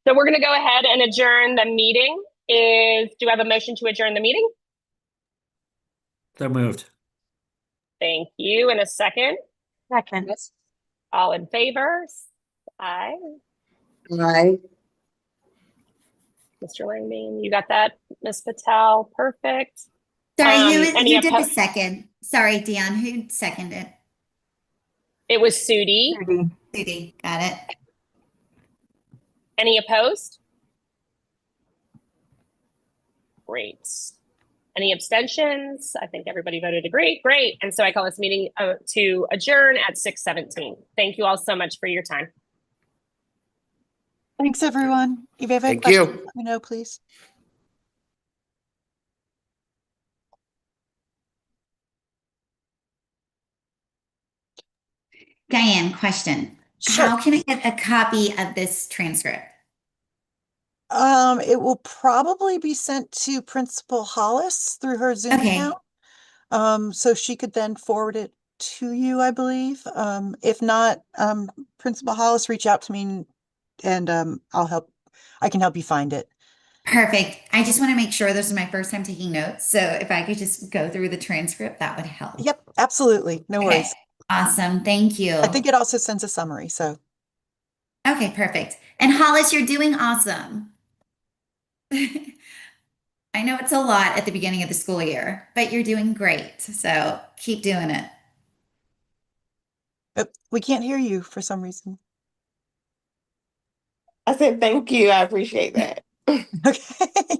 So we're going to go ahead and adjourn the meeting. Do I have a motion to adjourn the meeting? So moved. Thank you. And a second? Second. All in favor? Aye. Aye. Mr. Langbein, you got that? Ms. Patel, perfect. Sorry, who any did the second? Sorry, Dion, who seconded? It was Sudi. Sudi, got it. Any opposed? Great. Any abstentions? I think everybody voted agree. Great. And so I call this meeting to adjourn at 6:17. Thank you all so much for your time. Thanks, everyone. If you have any Thank you. questions, let me know, please. Diane, question. Sure. How can I get a copy of this transcript? It will probably be sent to Principal Hollis through her Zoom Okay. account. So she could then forward it to you, I believe. If not, Principal Hollis, reach out to me and I can help you find it. Perfect. I just want to make sure this is my first time taking notes. So if I could just go through the transcript, that would help. Yep, absolutely. No Okay. worries. Awesome. Thank you. I think it also sends a summary, so. Okay, perfect. And Hollis, you're doing awesome. I know it's a lot at the beginning of the school year, but you're doing great. So keep doing it. We can't hear you for some reason. I said, thank you. I appreciate that. Okay.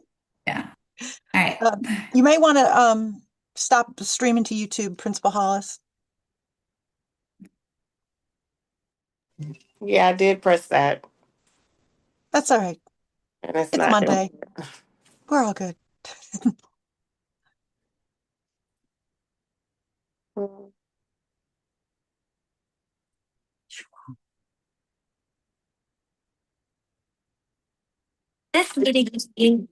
Yeah. All right. You may want to stop streaming to YouTube, Principal Hollis. Yeah, I did press that. That's all right. And it's It's not Monday. We're all good. This meeting is being.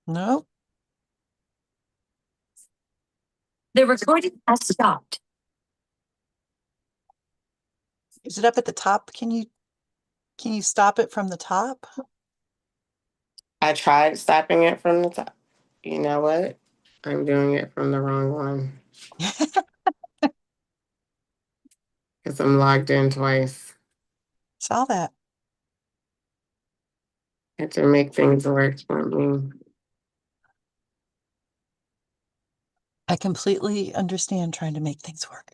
No, The recording has stopped. is it up at the top? Can you stop it from the top? I tried stopping it from the top. You know what? I'm doing it from the wrong one because I'm logged in twice. Saw that. I have to make things work for me. I completely understand trying to make things work.